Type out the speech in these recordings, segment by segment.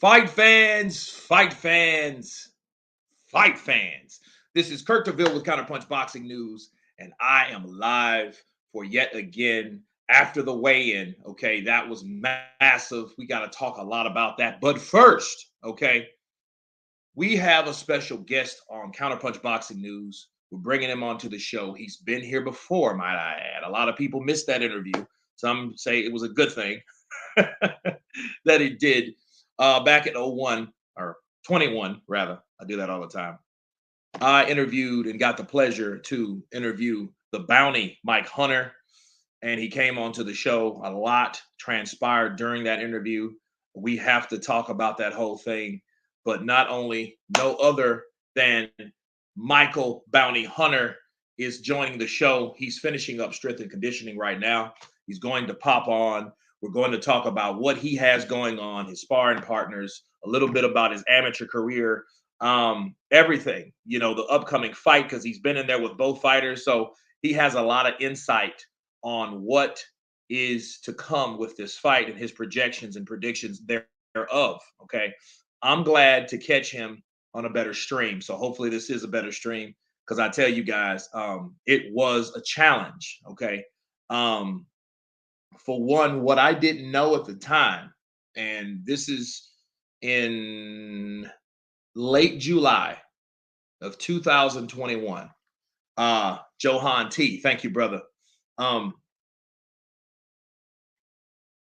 Fight fans, fight fans, fight fans. This is Kurt DeVille with Counterpunch Boxing News, and I am live for yet again after the weigh-in. Okay, that was massive. We got to talk a lot about that. But first, okay, we have a special guest on Counterpunch Boxing News. We're bringing him onto the show. He's been here before, might I add. A lot of people missed that interview. Some say it was a good thing that he did back in '01 or 21, rather. I do that all the time. I interviewed and got the pleasure to interview the bounty, Mike Hunter, and he came onto the show. A lot transpired during that interview. We have to talk about that whole thing, but not only, no other than Micheal Bounty Hunter is joining the show. He's finishing up strength and conditioning right now. He's going to pop on. We're going to talk about what he has going on, his sparring partners, a little bit about his amateur career, everything, the upcoming fight, because he's been in there with both fighters. So he has a lot of insight on what is to come with this fight and his projections and predictions thereof. Okay. I'm glad to catch him on a better stream. So hopefully this is a better stream, because I tell you guys, it was a challenge. Okay. For one, what I didn't know at the time, and this is in late July of 2021. Johan T, thank you, brother. I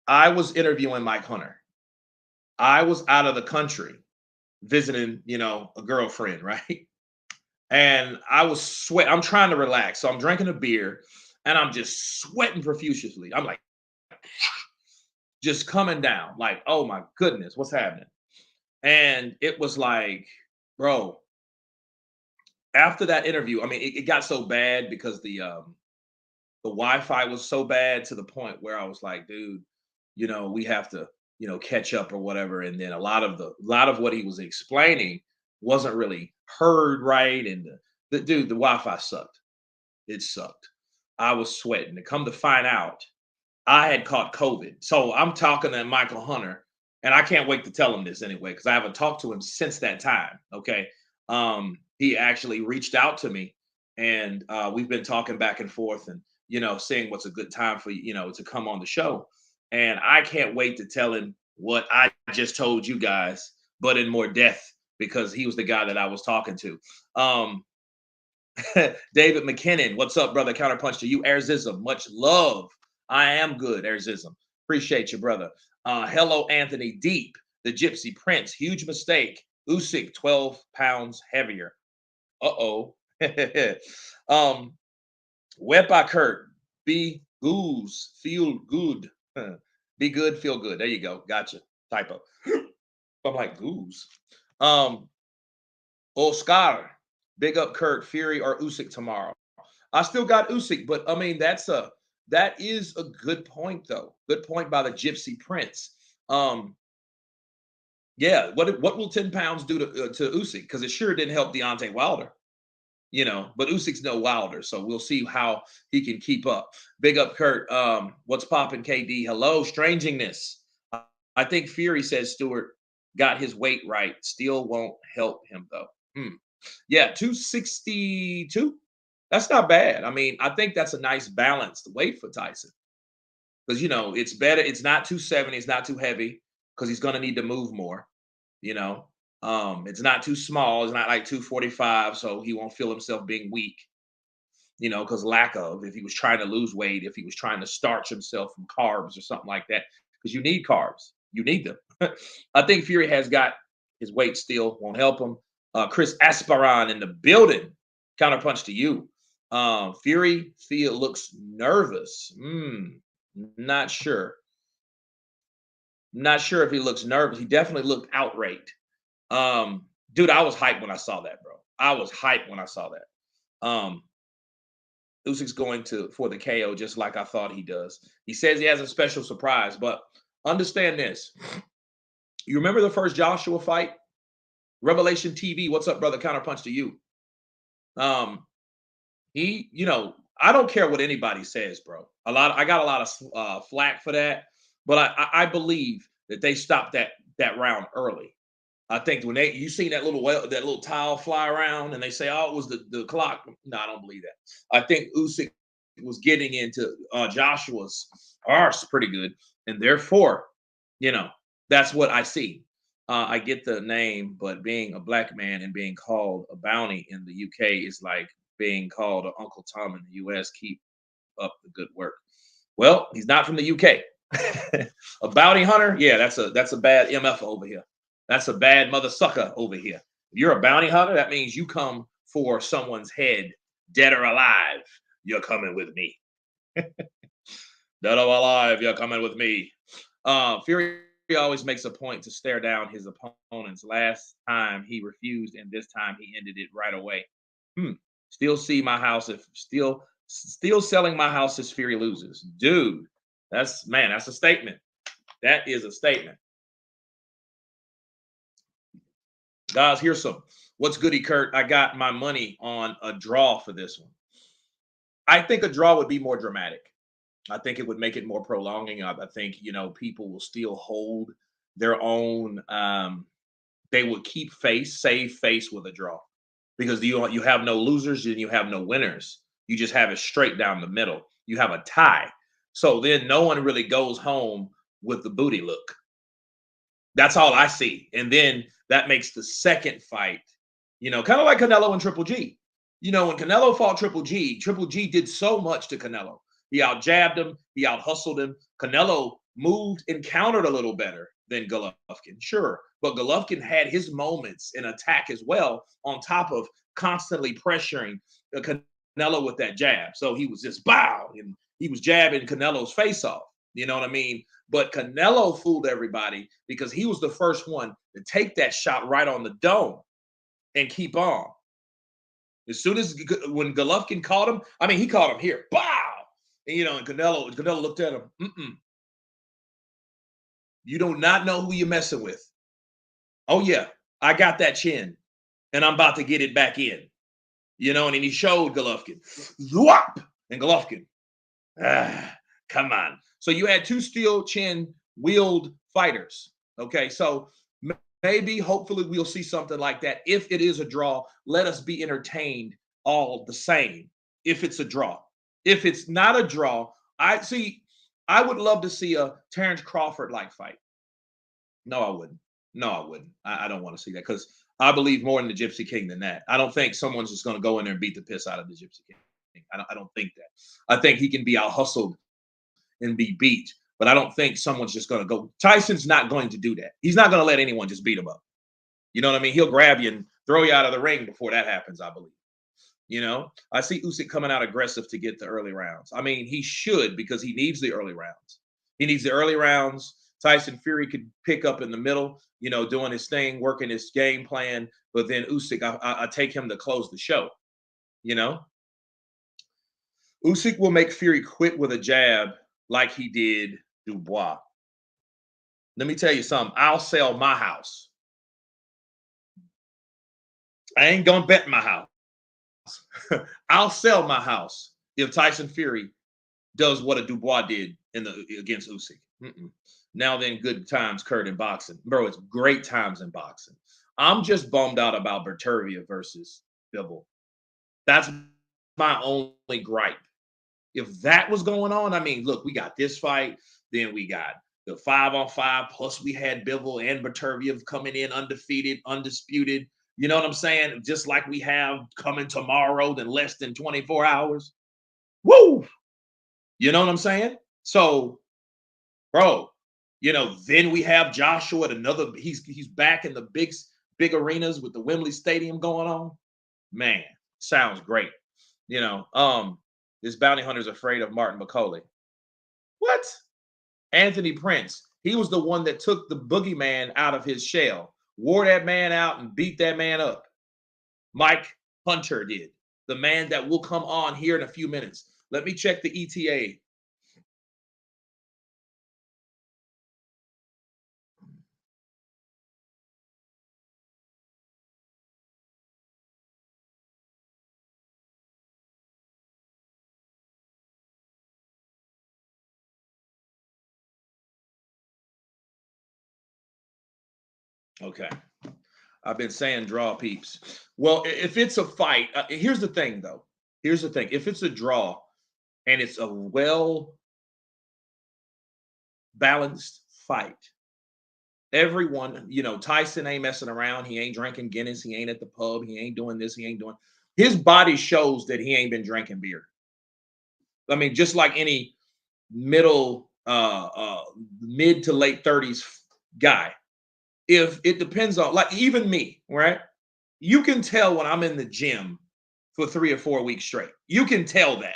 was interviewing Mike Hunter. I was out of the country visiting, a girlfriend, right? And I was sweat. I'm trying to relax. So I'm drinking a beer and I'm just sweating profusely. I'm like, just coming down, like, oh my goodness, what's happening? And it was like, bro, after that interview, I mean, it got so bad because the Wi-Fi was so bad to the point where I was like, dude, we have to, catch up or whatever. And then a lot of what he was explaining wasn't really heard right. And the Wi-Fi sucked. It sucked. I was sweating. To come to find out, I had caught COVID. So I'm talking to Micheal Hunter, and I can't wait to tell him this anyway, because I haven't talked to him since that time. Okay. He actually reached out to me, and we've been talking back and forth and, saying what's a good time for, to come on the show. And I can't wait to tell him what I just told you guys, but in more depth, because he was the guy that I was talking to. David McKinnon, what's up, brother? Counterpunch to you. Arzism, much love. I am good, Arzism. Appreciate you, brother. Hello, Anthony Deep, the Gypsy Prince. Huge mistake. Usyk, 12 pounds heavier. Uh-oh. Wet by Kurt. Be goose. Feel good. Be good, feel good. There you go. Gotcha. Typo. I'm like, goose. Oscar. Big up Kurt, Fury, or Usyk tomorrow. I still got Usyk, but I mean that is a good point, though. Good point by the Gypsy Prince. Yeah, what will 10 pounds do to Usyk? Because it sure didn't help Deontay Wilder, but Usyk's no Wilder, so we'll see how he can keep up. Big up Kurt. What's popping, KD? Hello, strangingness. I think Fury says Stewart got his weight right. Still won't help him though. Yeah, 262. That's not bad. I mean, I think that's a nice balanced weight for Tyson, because it's better. It's not 270. It's not too heavy, because he's going to need to move more. It's not too small. It's not like 245, so he won't feel himself being weak. Because lack of, if he was trying to lose weight, if he was trying to starch himself from carbs or something like that, because you need carbs. You need them. I think Fury has got his weight still, won't help him. Chris Aspiron in the building. Counterpunch to you. Fury looks nervous. Not sure. Not sure if he looks nervous. He definitely looked outraged. Dude, I was hyped when I saw that, bro. I was hyped when I saw that. Usyk's going for the KO just like I thought he does. He says he has a special surprise, but understand this. You remember the first Joshua fight? Revelation TV, what's up, brother? Counterpunch to you. I don't care what anybody says, bro. I got a lot of flack for that, but I believe that they stopped that that round early. I think when they you seen that little towel fly around and they say, oh, it was the clock. No, I don't believe that. I think Usyk was getting into Joshua's arse pretty good, and therefore, you know, that's what I see. I get the name, but being a black man and being called a bounty in the UK is like being called an Uncle Tom in the US. Keep up the good work. Well, he's not from the UK. A bounty hunter, yeah, that's a bad MF over here. That's a bad mother sucker over here. If you're a bounty hunter, that means you come for someone's head, dead or alive. You're coming with me. Dead or alive, you're coming with me. Fury always makes a point to stare down his opponents. Last time he refused, and this time he ended it right away. Hmm. Still see my house if still selling my house as Fury loses. Dude, that's a statement. That is a statement. Guys, here's some. What's goody, Kurt? I got my money on a draw for this one. I think a draw would be more dramatic. I think it would make it more prolonging. I think people will still hold their own. They would keep face, save face with a draw, because you have no losers and you have no winners. You just have it straight down the middle. You have a tie, so then no one really goes home with the booty look. That's all I see. And then that makes the second fight, kind of like Canelo and Triple G. When Canelo fought Triple G did so much to Canelo. He out jabbed him, he out hustled him. Canelo moved and countered a little better than Golovkin, sure. But Golovkin had his moments in attack as well, on top of constantly pressuring Canelo with that jab. So he was just bow, and he was jabbing Canelo's face off. You know what I mean? But Canelo fooled everybody because he was the first one to take that shot right on the dome and keep on. As soon as when Golovkin caught him, I mean, he caught him here, bow, and Canelo looked at him. You do not know who you're messing with. Oh yeah, I got that chin, and I'm about to get it back in. And then he showed Golovkin, Zwap! And Golovkin, come on. So you had two steel chin wield fighters. Okay, so maybe, hopefully, we'll see something like that. If it is a draw, let us be entertained all the same. If it's a draw, if it's not a draw, I would love to see a Terrence Crawford like fight. No, I wouldn't. No, I wouldn't. I don't want to see that, because I believe more in the Gypsy King than that. I don't think someone's just going to go in there and beat the piss out of the Gypsy King. I don't think that. I think he can be out hustled and be beat, but I don't think someone's just going to go. Tyson's not going to do that. He's not going to let anyone just beat him up. You know what I mean? He'll grab you and throw you out of the ring before that happens, I believe. I see Usyk coming out aggressive to get the early rounds. I mean, he should, because he needs the early rounds. He needs the early rounds. Tyson Fury could pick up in the middle, doing his thing, working his game plan. But then Usyk, I take him to close the show. Usyk will make Fury quit with a jab like he did Dubois. Let me tell you something. I'll sell my house. I ain't gonna bet my house. I'll sell my house if Tyson Fury does what a Dubois did against Usyk. Now then, good times, Kurt, in boxing. Bro, it's great times in boxing. I'm just bummed out about Bertervia versus Bivol. That's my only gripe. If that was going on, I mean, look, we got this fight, then we got the 5-on-5, plus we had Bivol and Bertervia coming in undefeated, undisputed. You know what I'm saying? Just like we have coming tomorrow, in less than 24 hours. Woo! You know what I'm saying? So, bro, then we have Joshua at another. He's back in the big arenas with the Wembley Stadium going on. Man, sounds great. This bounty hunter's afraid of Martin McCauley. What? Anthony Prince. He was the one that took the boogeyman out of his shell, wore that man out, and beat that man up. Mike Hunter did. The man that will come on here in a few minutes. Let me check the ETA. Okay. I've been saying draw peeps. Well, if it's a fight, here's the thing though. Here's the thing. If it's a draw and it's a well balanced fight, everyone, Tyson ain't messing around. He ain't drinking Guinness. He ain't at the pub. He ain't doing this. He ain't doing. His body shows that he ain't been drinking beer. I mean, just like any middle, mid to late 30s guy. If it depends on, like, even me, right? You can tell when I'm in the gym for 3 or 4 weeks straight. You can tell that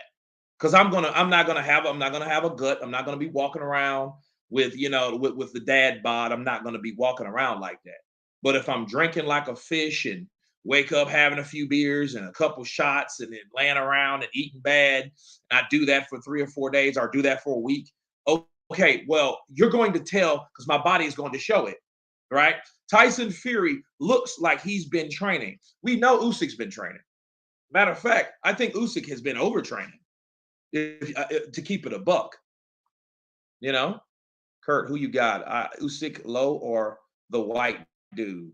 because I'm not gonna have a gut. I'm not gonna be walking around with with the dad bod. I'm not gonna be walking around like that. But if I'm drinking like a fish and wake up having a few beers and a couple shots and then laying around and eating bad, and I do that for 3 or 4 days or do that for a week. Okay, well, you're going to tell because my body is going to show it, right? Tyson Fury looks like he's been training. We know Usyk's been training. Matter of fact, I think Usyk has been overtraining to keep it a buck. You know, Kurt, who you got? Usyk low or the white dude?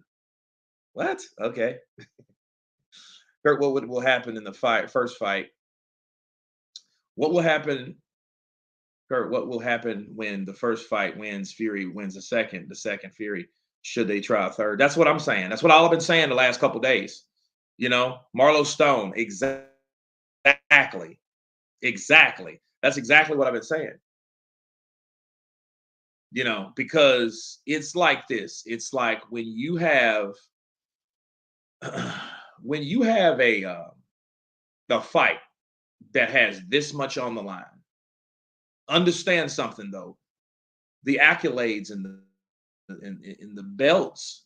What? Okay, Kurt. Will happen in the first fight? What will happen, Kurt? What will happen when the first fight wins? Fury wins the second. The second Fury. Should they try a third? That's what I'm saying. That's what all I've been saying the last couple days. Marlo Stone. Exactly. Exactly. That's exactly what I've been saying. Because it's like this. It's like when you have when you have a fight that has this much on the line. Understand something though. The accolades and the belts,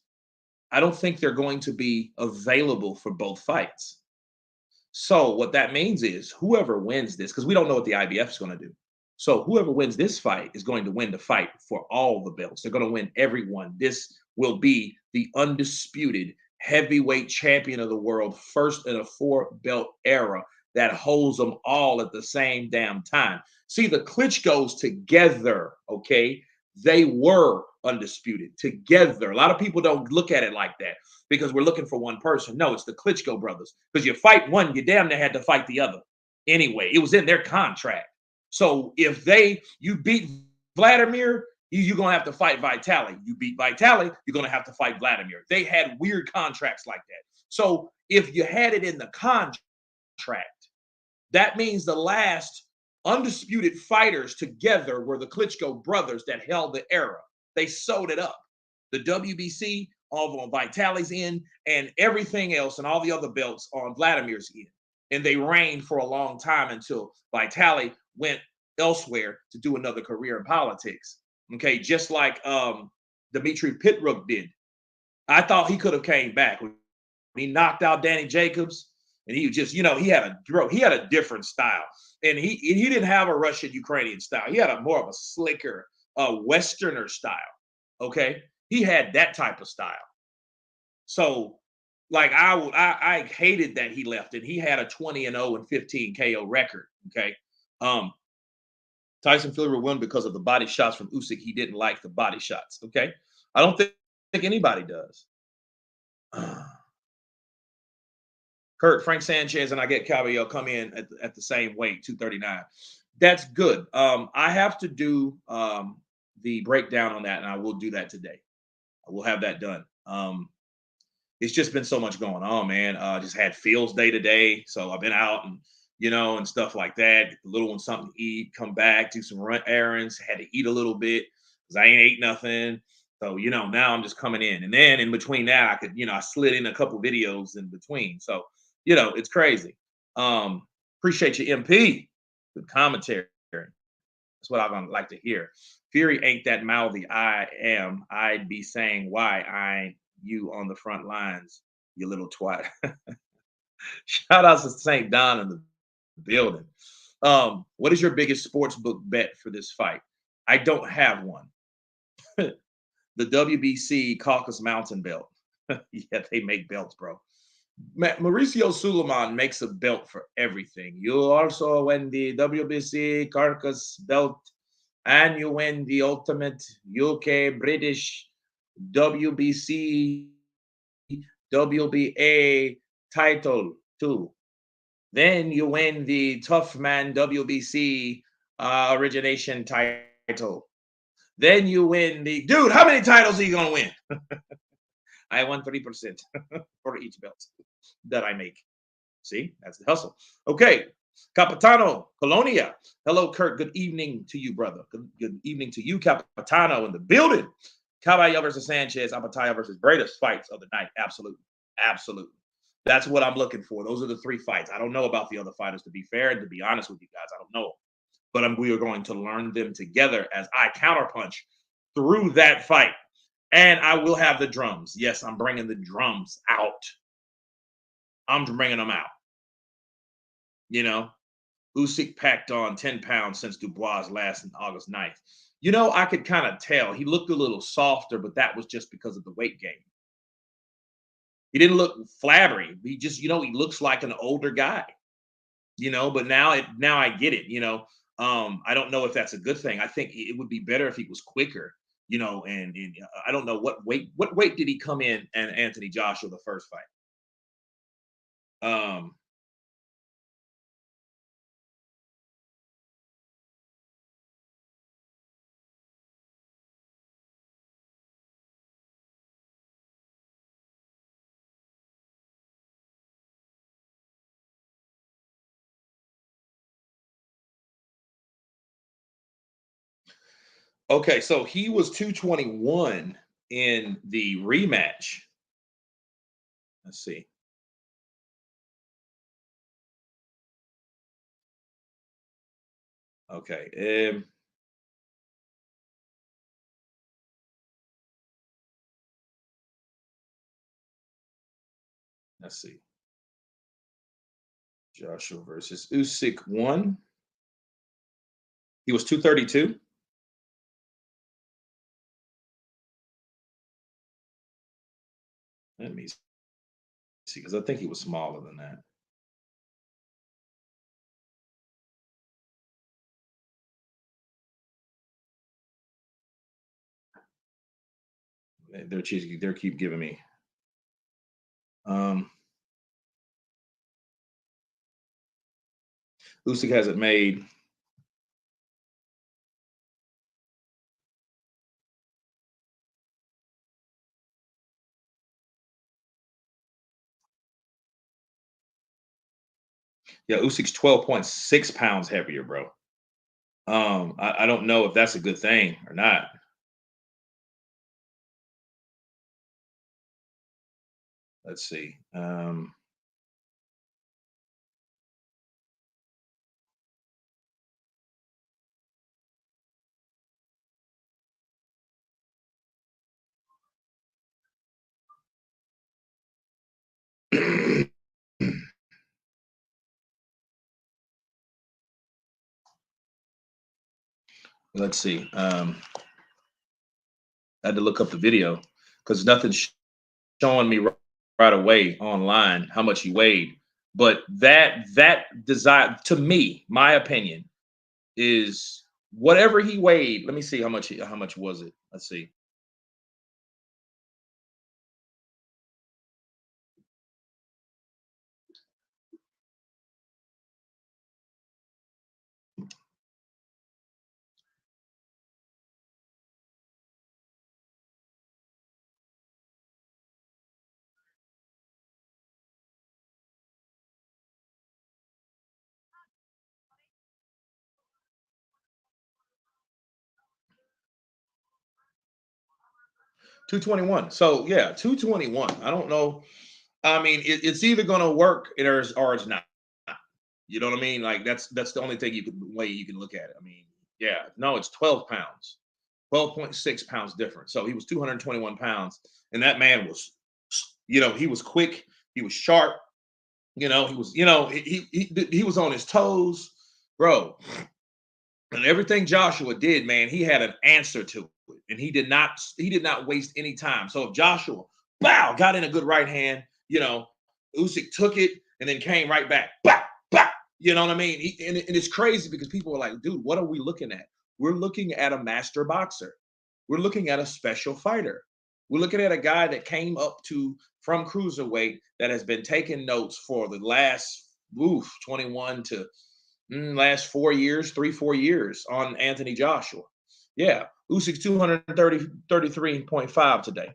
I don't think they're going to be available for both fights. So what that means is whoever wins this, because we don't know what the IBF is going to do. So whoever wins this fight is going to win the fight for all the belts. They're going to win everyone. This will be the undisputed heavyweight champion of the world, first in a 4-belt era that holds them all at the same damn time. See, the Klitschko's together, okay? They were undisputed together. A lot of people don't look at it like that because we're looking for one person. No, it's the Klitschko brothers. Because you fight one, you damn near had to fight the other. Anyway, it was in their contract. So if you beat Vladimir, you're gonna have to fight Vitali. You beat Vitali, you're gonna have to fight Vladimir. They had weird contracts like that. So if you had it in the contract, that means the last undisputed fighters together were the Klitschko brothers that held the era. They sewed it up. The WBC all on Vitali's end and everything else and all the other belts on Vladimir's end. And they reigned for a long time until Vitali went elsewhere to do another career in politics. Okay, just like Dmitry Pitruk did. I thought he could have came back. He knocked out Danny Jacobs, and he just, he had a different style, and he didn't have a Russian Ukrainian style. He had a more of a slicker, Westerner style. Okay, he had that type of style. So, like I hated that he left, and he had a 20-0 and 15 KO record. Okay, Tyson Fury won because of the body shots from Usyk. He didn't like the body shots. Okay, I don't think anybody does. Kurt, Frank Sanchez, and I get Cabello come in at the same weight, 239. That's good. I have to do the breakdown on that, and I will do that today. I will have that done. It's just been so much going on, man. Just had Fields Day today, so I've been out and and stuff like that. Get the little one something to eat, come back, do some run errands. Had to eat a little bit because I ain't ate nothing. So now I'm just coming in, and then in between that, I could I slid in a couple videos in between. So it's crazy. Appreciate you, MP. Good commentary. That's what I'm gonna like to hear. Fury ain't that mouthy. I am. I'd be saying why I ain't you on the front lines, you little twat. Shout out to St. Don in the building. What is your biggest sports book bet for this fight? I don't have one. The WBC Caucasus Mountain belt. Yeah, they make belts, bro. Mauricio Suleiman makes a belt for everything. You also win the WBC Caucasus belt, and you win the ultimate UK British WBC, WBA title too. Then you win the Tough Man WBC origination title. Then you win the dude. How many titles are you gonna win? I won 30% for each belt that I make. See, that's the hustle. Okay, Capitano Colonia. Hello, Kurt. Good evening to you, brother. Good evening to you, Capitano, in the building. Caballo versus Sanchez, Apataya versus greatest fights of the night. Absolutely. Absolutely. That's what I'm looking for. Those are the three fights. I don't know about the other fighters, to be fair, and to be honest with you guys, I don't know. But we are going to learn them together as I counterpunch through that fight. And I will have the drums. Yes, I'm bringing the drums out. I'm bringing them out. You know, Usyk packed on 10 pounds since Dubois last on August 9th. You know, I could kind of tell he looked a little softer, but that was just because of the weight gain. He didn't look flabbery. He just, you know, he looks like an older guy, you know, but now I get it, you know. I don't know if that's a good thing. I think it would be better if he was quicker, you know, and I don't know what weight did he come in and Anthony Joshua the first fight? Um okay, so he was 221 in the rematch. Let's see. Okay. Let's see. Joshua versus Usyk one. He was 232. Let me see, because I think he was smaller than that. They're keep giving me. Um, Usyk has it made. Yeah, Usyk's 12.6 pounds heavier, bro. I don't know if that's a good thing or not. Let's see. Let's see. I had to look up the video because nothing's showing me right away online how much he weighed. But that desire, to me, my opinion is whatever he weighed. Let me see how much was it. Let's see. 221. So yeah, 221. I don't know. I mean, it's either gonna work or it's not. You know what I mean? Like that's the only thing way you can look at it. I mean, yeah, no, it's 12 pounds, 12.6 pounds different. So he was 221 pounds, and that man was, you know, he was quick, he was sharp, you know, he was, you know, he was on his toes, bro. And everything Joshua did, man, he had an answer to it, and he did not waste any time. So if Joshua, bow, got in a good right hand, you know, Usyk took it and then came right back, bow, bow. You know what I mean? And it's crazy because people are like, dude, what are we looking at? We're looking at a master boxer. We're looking at a special fighter. We're looking at a guy that came up to from cruiserweight that has been taking notes for the last 21 to last 4 years, 3, 4 years on Anthony Joshua. Yeah, Usyk's 233.5 today.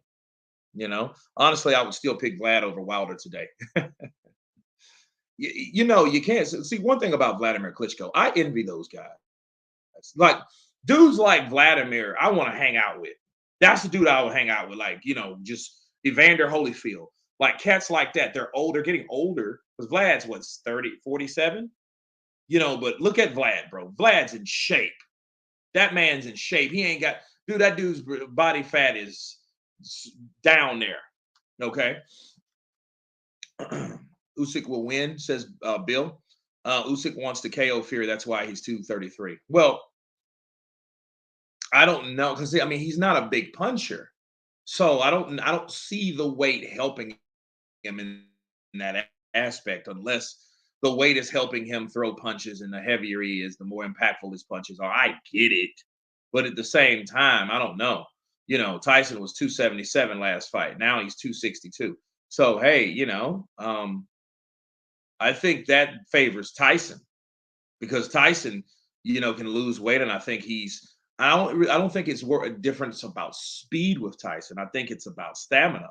Honestly, I would still pick Vlad over Wilder today. You can't see one thing about Vladimir Klitschko. I envy those guys. Like dudes like Vladimir, I want to hang out with. That's the dude I would hang out with. Like, just Evander Holyfield. Like cats like that. They're older, getting older. Because Vlad's what's 30, 47? But look at Vlad, bro. Vlad's in shape. That man's in shape. He ain't got, dude, that dude's body fat is down there. Okay. Usyk will win, says Bill. Usyk wants to KO Fury. That's why he's 233. Well, I don't know because I mean he's not a big puncher, so I don't see the weight helping him in that aspect unless the weight is helping him throw punches, and the heavier he is, the more impactful his punches are. I get it, but at the same time, I don't know. Tyson was 277 last fight. Now he's 262. So hey, I think that favors Tyson because Tyson, can lose weight, and I think he's. I don't think it's a difference about speed with Tyson. I think it's about stamina.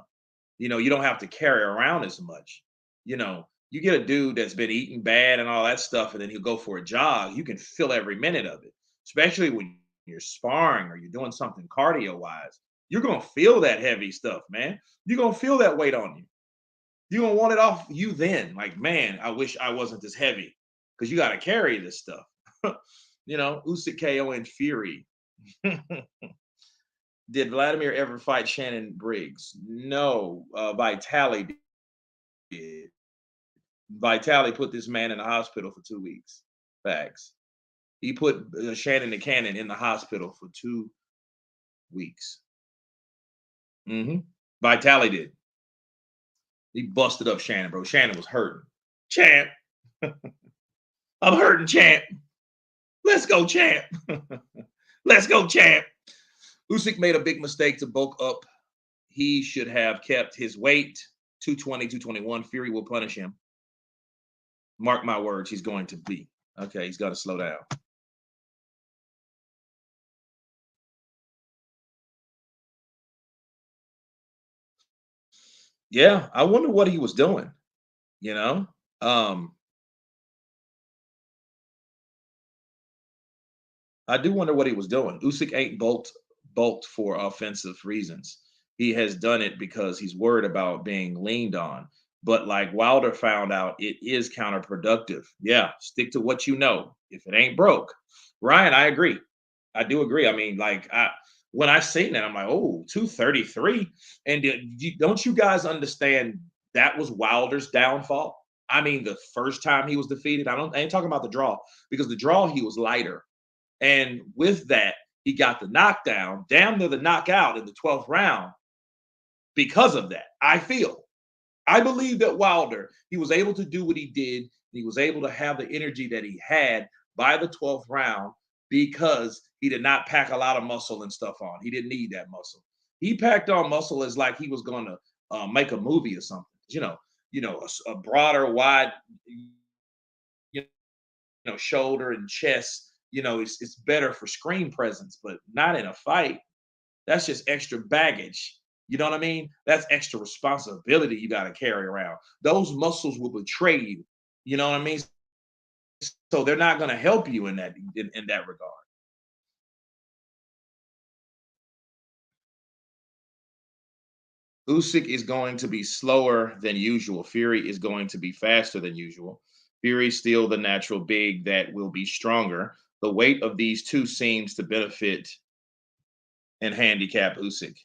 You don't have to carry around as much. You get a dude that's been eating bad and all that stuff, and then he'll go for a jog. You can feel every minute of it, especially when you're sparring or you're doing something cardio wise. You're gonna feel that heavy stuff, man. You're gonna feel that weight on you. You're gonna want it off you then. Like, man, I wish I wasn't this heavy because you got to carry this stuff. Usyk KO and Fury. Did Vladimir ever fight Shannon Briggs? No, Vitali did. Vitali put this man in the hospital for 2 weeks. Facts. He put Shannon the Cannon in the hospital for 2 weeks. Vitali did. He busted up Shannon, bro. Shannon was hurting. Champ. I'm hurting, champ. Let's go, champ. Let's go, champ. Usyk made a big mistake to bulk up. He should have kept his weight, 220, 221. Fury will punish him. Mark my words, he's going to be. Okay, he's got to slow down. Yeah, I wonder what he was doing, you know? I do wonder what he was doing. Usyk ain't bulked for offensive reasons. He has done it because he's worried about being leaned on. But like Wilder found out, it is counterproductive. Yeah, stick to what you know. If it ain't broke, Ryan, I agree. I do agree. I mean, like when I seen that, I'm like, oh, 233. And don't you guys understand that was Wilder's downfall? I mean, the first time he was defeated, I ain't talking about the draw because the draw he was lighter. And with that, he got the knockdown, damn near the knockout in the 12th round because of that. I believe that Wilder, he was able to do what he did. He was able to have the energy that he had by the 12th round because he did not pack a lot of muscle and stuff on. He didn't need that muscle. He packed on muscle as like he was going to make a movie or something. A broader, wide, shoulder and chest. It's better for screen presence, but not in a fight. That's just extra baggage. You know what I mean? That's extra responsibility you got to carry around. Those muscles will betray you. You know what I mean? So they're not going to help you in that regard. Usyk is going to be slower than usual. Fury is going to be faster than usual. Fury still the natural big that will be stronger. The weight of these two seems to benefit and handicap Usyk.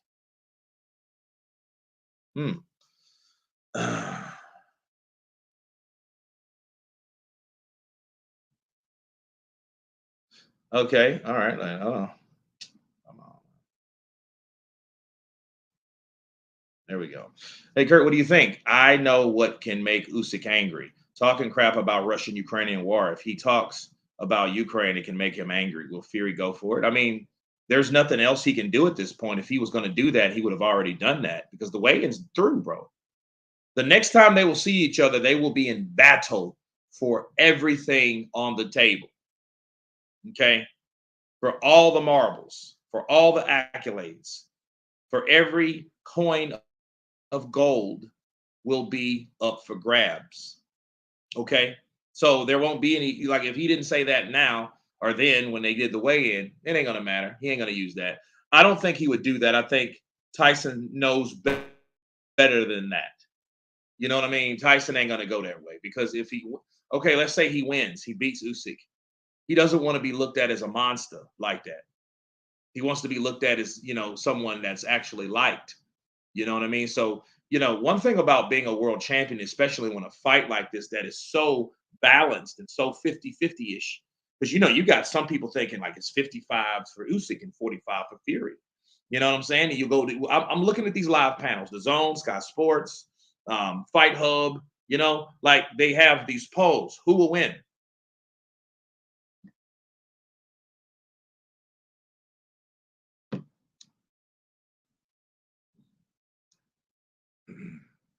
Hmm. Okay. All right. Come on. There we go. Hey, Kurt, what do you think? I know what can make Usyk angry. Talking crap about Russian-Ukrainian war. If he talks about Ukraine, it can make him angry. Will Fury go for it? I mean, There's nothing else he can do at this point. If he was going to do that, he would have already done that because the weigh-in's through, bro. The next time they will see each other, they will be in battle for everything on the table. Okay? For all the marbles, for all the accolades, for every coin of gold will be up for grabs. Okay? So there won't be any, like, if he didn't say that now or then when they did the weigh-in, it ain't gonna matter. He ain't gonna use that. I don't think he would do that. I think Tyson knows better than that. You know what I mean? Tyson ain't gonna go that way because if he, okay, let's say he wins, he beats Usyk. He doesn't want to be looked at as a monster like that. He wants to be looked at as, someone that's actually liked. You know what I mean? So, one thing about being a world champion, especially when a fight like this that is so balanced and so 50-50 ish, because, you got some people thinking like it's 55 for Usyk and 45 for Fury. You know what I'm saying? And you go to, I'm looking at these live panels, the Zone, Sky Sports, Fight Hub, like they have these polls. Who will win?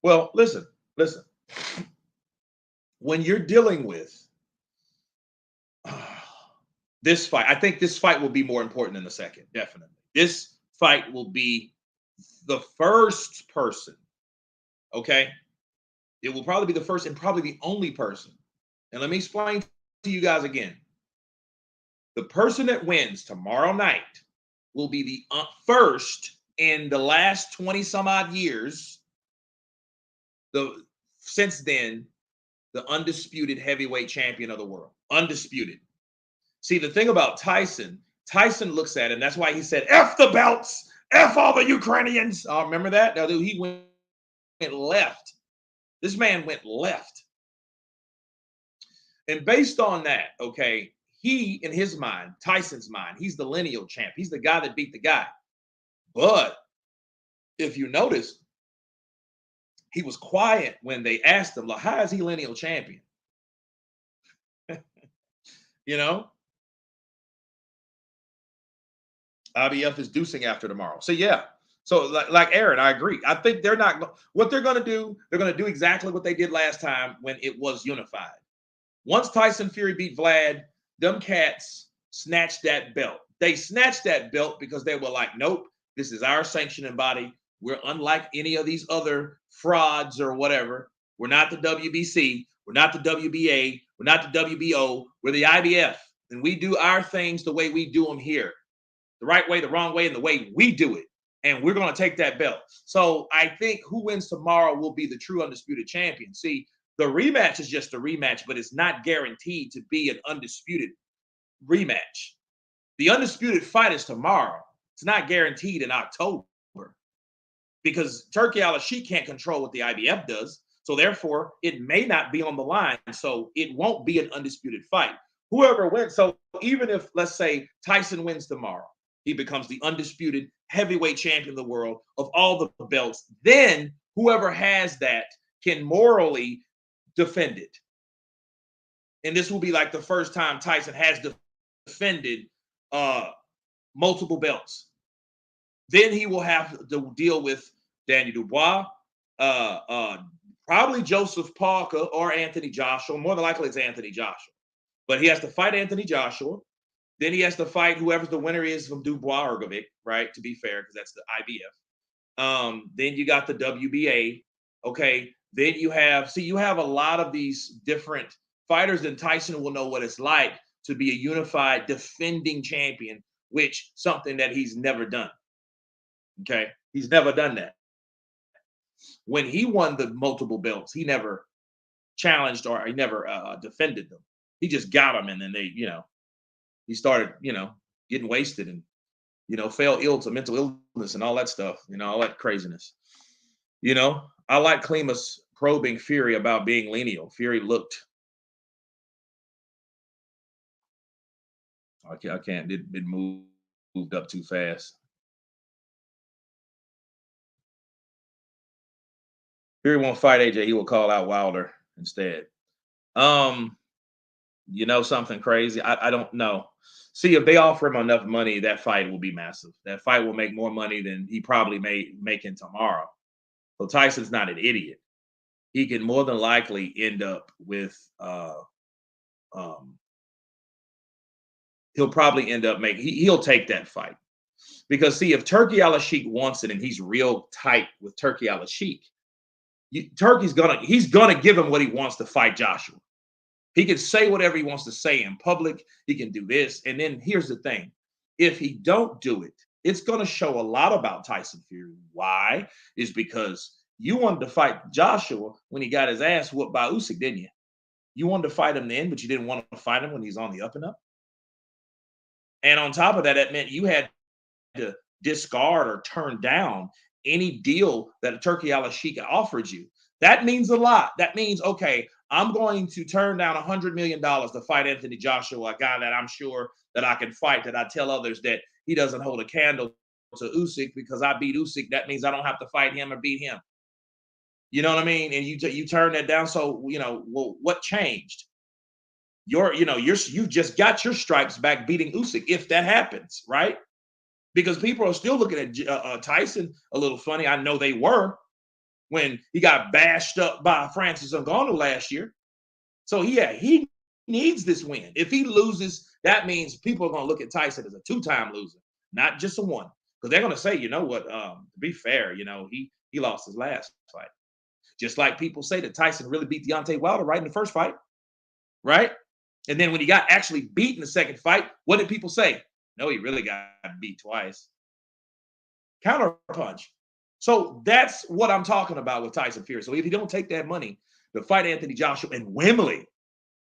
Well, listen. When you're dealing with this fight, I think this fight will be more important than the second, definitely. This fight will be the first person, okay? It will probably be the first and probably the only person. And let me explain to you guys again. The person that wins tomorrow night will be the first in the last 20 some odd years, since then, the undisputed heavyweight champion of the world. Undisputed. See, the thing about Tyson looks at it, and that's why he said, F the belts, F all the Ukrainians. Remember that? Now, dude, he went left. This man went left. And based on that, okay, he, in his mind, Tyson's mind, he's the lineal champ. He's the guy that beat the guy. But if you notice, he was quiet when they asked him, like, how is he lineal champion? You know? IBF is deucing after tomorrow. So yeah. So like Aaron, I agree. I think they're not what they're going to do. They're going to do exactly what they did last time when it was unified. Once Tyson Fury beat Vlad, them cats snatched that belt. They snatched that belt because they were like, nope, this is our sanctioning body. We're unlike any of these other frauds or whatever. We're not the WBC. We're not the WBA. We're not the WBO. We're the IBF. And we do our things the way we do them here. The right way, the wrong way, and the way we do it. And we're going to take that belt. So I think who wins tomorrow will be the true undisputed champion. See, the rematch is just a rematch, but it's not guaranteed to be an undisputed rematch. The undisputed fight is tomorrow. It's not guaranteed in October because Turkey Al-Sheikh can't control what the IBF does. So therefore, it may not be on the line. So it won't be an undisputed fight. Whoever wins. So even if, let's say, Tyson wins tomorrow, he becomes the undisputed heavyweight champion of the world of all the belts. Then whoever has that can morally defend it. And this will be like the first time Tyson has defended multiple belts. Then he will have to deal with Daniel Dubois, probably Joseph Parker or Anthony Joshua. More than likely it's Anthony Joshua. But he has to fight Anthony Joshua. Then he has to fight whoever the winner is from Dubois or Govic, right? To be fair, because that's the IBF. Then you got the WBA. Okay. Then you have a lot of these different fighters, and Tyson will know what it's like to be a unified defending champion, which something that he's never done. Okay. He's never done that. When he won the multiple belts, he never challenged or he never defended them. He just got them, and then he started, getting wasted and, fell ill to mental illness and all that stuff, all that craziness. I like Klima's probing Fury about being lineal. Fury looked. I can't. It moved up too fast. Fury won't fight AJ. He will call out Wilder instead. You know something crazy? I don't know. See, if they offer him enough money, that fight will be massive. That fight will make more money than he probably made making tomorrow. So Tyson's not an idiot. He can more than likely end up with um he'll probably end up making he'll take that fight. Because see, if Turkey Al Sheikh wants it and he's real tight with Turkey Al Sheikh, Turkey's gonna give him what he wants to fight Joshua. He can say whatever he wants to say in public. He can do this. And then here's the thing. If he don't do it, it's going to show a lot about Tyson Fury. Why? Is because you wanted to fight Joshua when he got his ass whooped by Usyk, didn't you? You wanted to fight him then, but you didn't want to fight him when he's on the up and up. And on top of that, that meant you had to discard or turn down any deal that a Turkey Al Sheikh offered you. That means a lot. That means, okay, I'm going to turn down $100 million to fight Anthony Joshua, a guy that I'm sure that I can fight, that I tell others that he doesn't hold a candle to Usyk because I beat Usyk. That means I don't have to fight him or beat him. You know what I mean? And you turn that down. So, well, what changed? You just got your stripes back beating Usyk if that happens, right? Because people are still looking at Tyson a little funny. I know they were when he got bashed up by Francis Ngannou last year. So yeah, he needs this win. If he loses, that means people are going to look at Tyson as a two-time loser, not just a one. Because they're going to say, you know what? To be fair, he lost his last fight. Just like people say that Tyson really beat Deontay Wilder right in the first fight, right? And then when he got actually beat in the second fight, what did people say? No, he really got beat twice. Counterpunch. So that's what I'm talking about with Tyson Fury. So if you don't take that money to fight Anthony Joshua in Wembley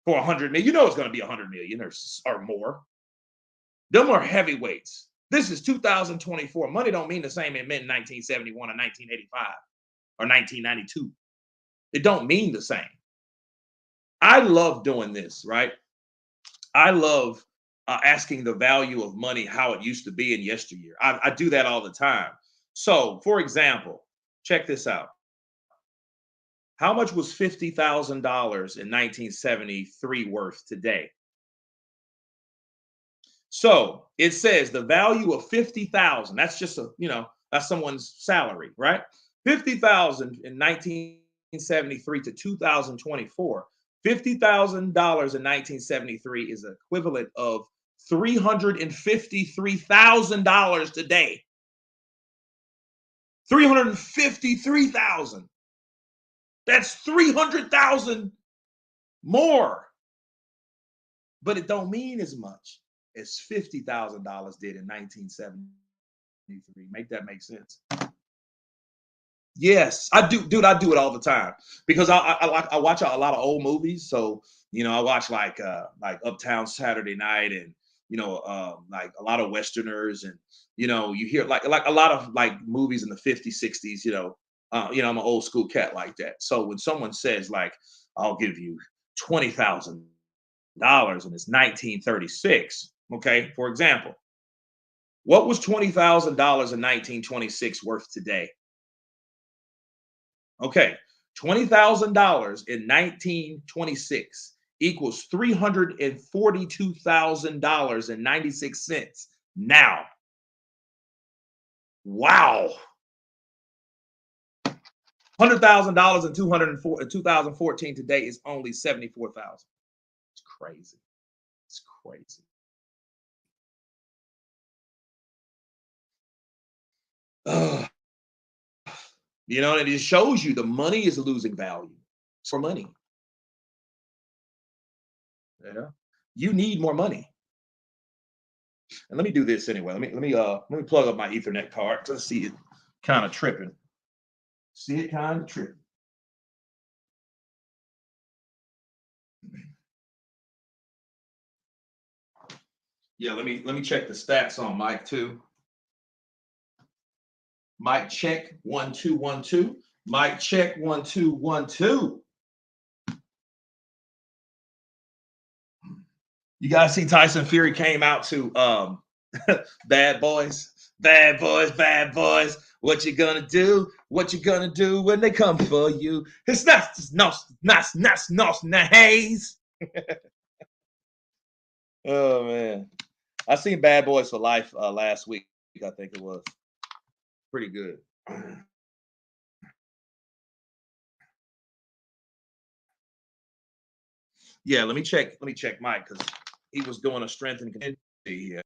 for 100 million, it's going to be 100 million or more. Them are heavyweights. This is 2024. Money don't mean the same it meant in 1971 or 1985 or 1992. It don't mean the same. I love doing this, right? I love asking the value of money, how it used to be in yesteryear. I do that all the time. So, for example, check this out. How much was $50,000 in 1973 worth today? So it says the value of 50,000. That's just that's someone's salary, right? 50,000 in 1973 to 2024. $50,000 in 1973 is equivalent of $353,000 today. 353,000. That's 300,000 more. But it don't mean as much as $50,000 did in 1973. Make that make sense? Yes, I do, dude. I do it all the time because I watch a lot of old movies. So I watch like Uptown Saturday Night and like a lot of Westerners and you hear like a lot of like movies in the 50s, 60s. I'm an old school cat like that. So when someone says like I'll give you $20,000 and it's 1936, okay, for example, what was $20,000 in 1926 worth today? Okay, $20,000 in 1926 equals $342,000.96 now. Wow. $100,000 in 2014 today is only 74,000. It's crazy. It's crazy. Ugh. And it shows you the money is losing value. It's for money. You need more money. And let me do this anyway. Let me plug up my Ethernet card. Let's see it kind of tripping. See it kind of tripping. Yeah, let me check the stats on Mike too. Mic check 1 2 1 2. Mic check 1 2 1 2. You guys see Tyson Fury came out to Bad Boys, Bad Boys, Bad Boys. What you gonna do? What you gonna do when they come for you? It's not haze. Oh man, I seen Bad Boys for Life last week. I think it was pretty good. Yeah, let me check. Let me check Mike because he was doing a strength and conditioning. Yeah.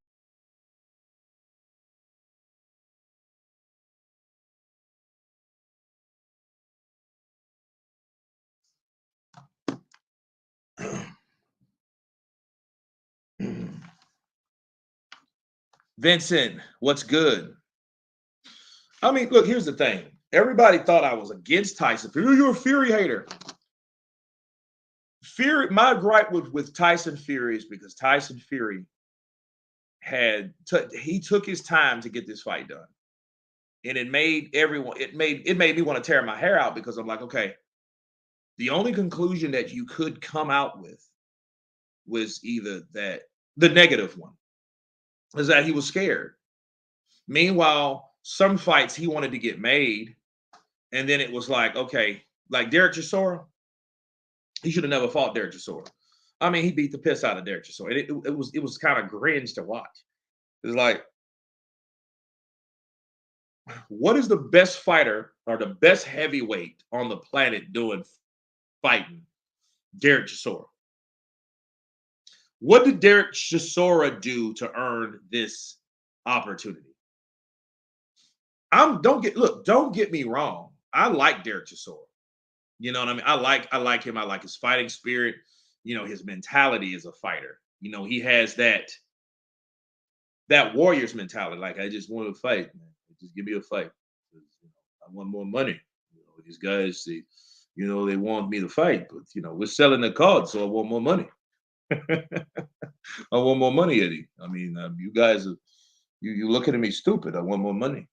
Vincent, what's good? I mean, look, here's the thing. Everybody thought I was against Tyson Fury. You're a Fury hater. Fury, my gripe with Tyson Fury is because Tyson Fury he took his time to get this fight done. And it made me want to tear my hair out because I'm like, okay, the only conclusion that you could come out with was either that the negative one is that he was scared. Meanwhile, some fights he wanted to get made, and then it was like, okay, like Derek Chisora, he should have never fought Derek Chisora. I mean, he beat the piss out of Derek Chisora. It was kind of cringe to watch. It's like, what is the best fighter or the best heavyweight on the planet doing fighting Derek Chisora? What did Derek Chisora do to earn this opportunity? Don't get me wrong. I like Derek Chisora. You know what I mean? I like him. I like his fighting spirit. You know, his mentality as a fighter. You know, he has that warrior's mentality. Like, I just want to fight, man. Just give me a fight. I want more money. You know, these guys, they want me to fight, but we're selling the cards, so I want more money. I want more money, Eddie. I mean, you guys are you looking at me stupid. I want more money.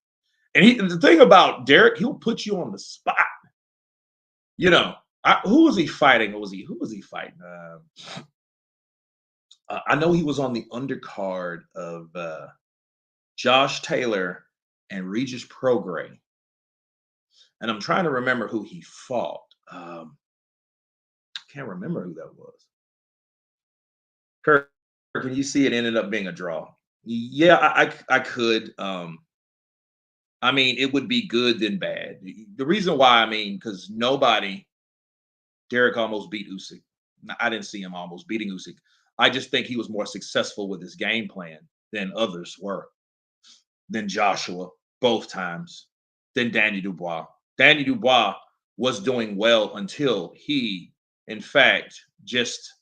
And the thing about Derek, he'll put you on the spot. You know, who was he fighting? Who was he fighting? I know he was on the undercard of Josh Taylor and Regis Prograis, and I'm trying to remember who he fought. Can't remember who that was. Kirk, can you see it ended up being a draw? Yeah, I could. I mean, it would be good than bad. The reason why, I mean, because Derek almost beat Usyk. I didn't see him almost beating Usyk. I just think he was more successful with his game plan than others were. Than Joshua both times. Than Danny Dubois. Danny Dubois was doing well until he, in fact, just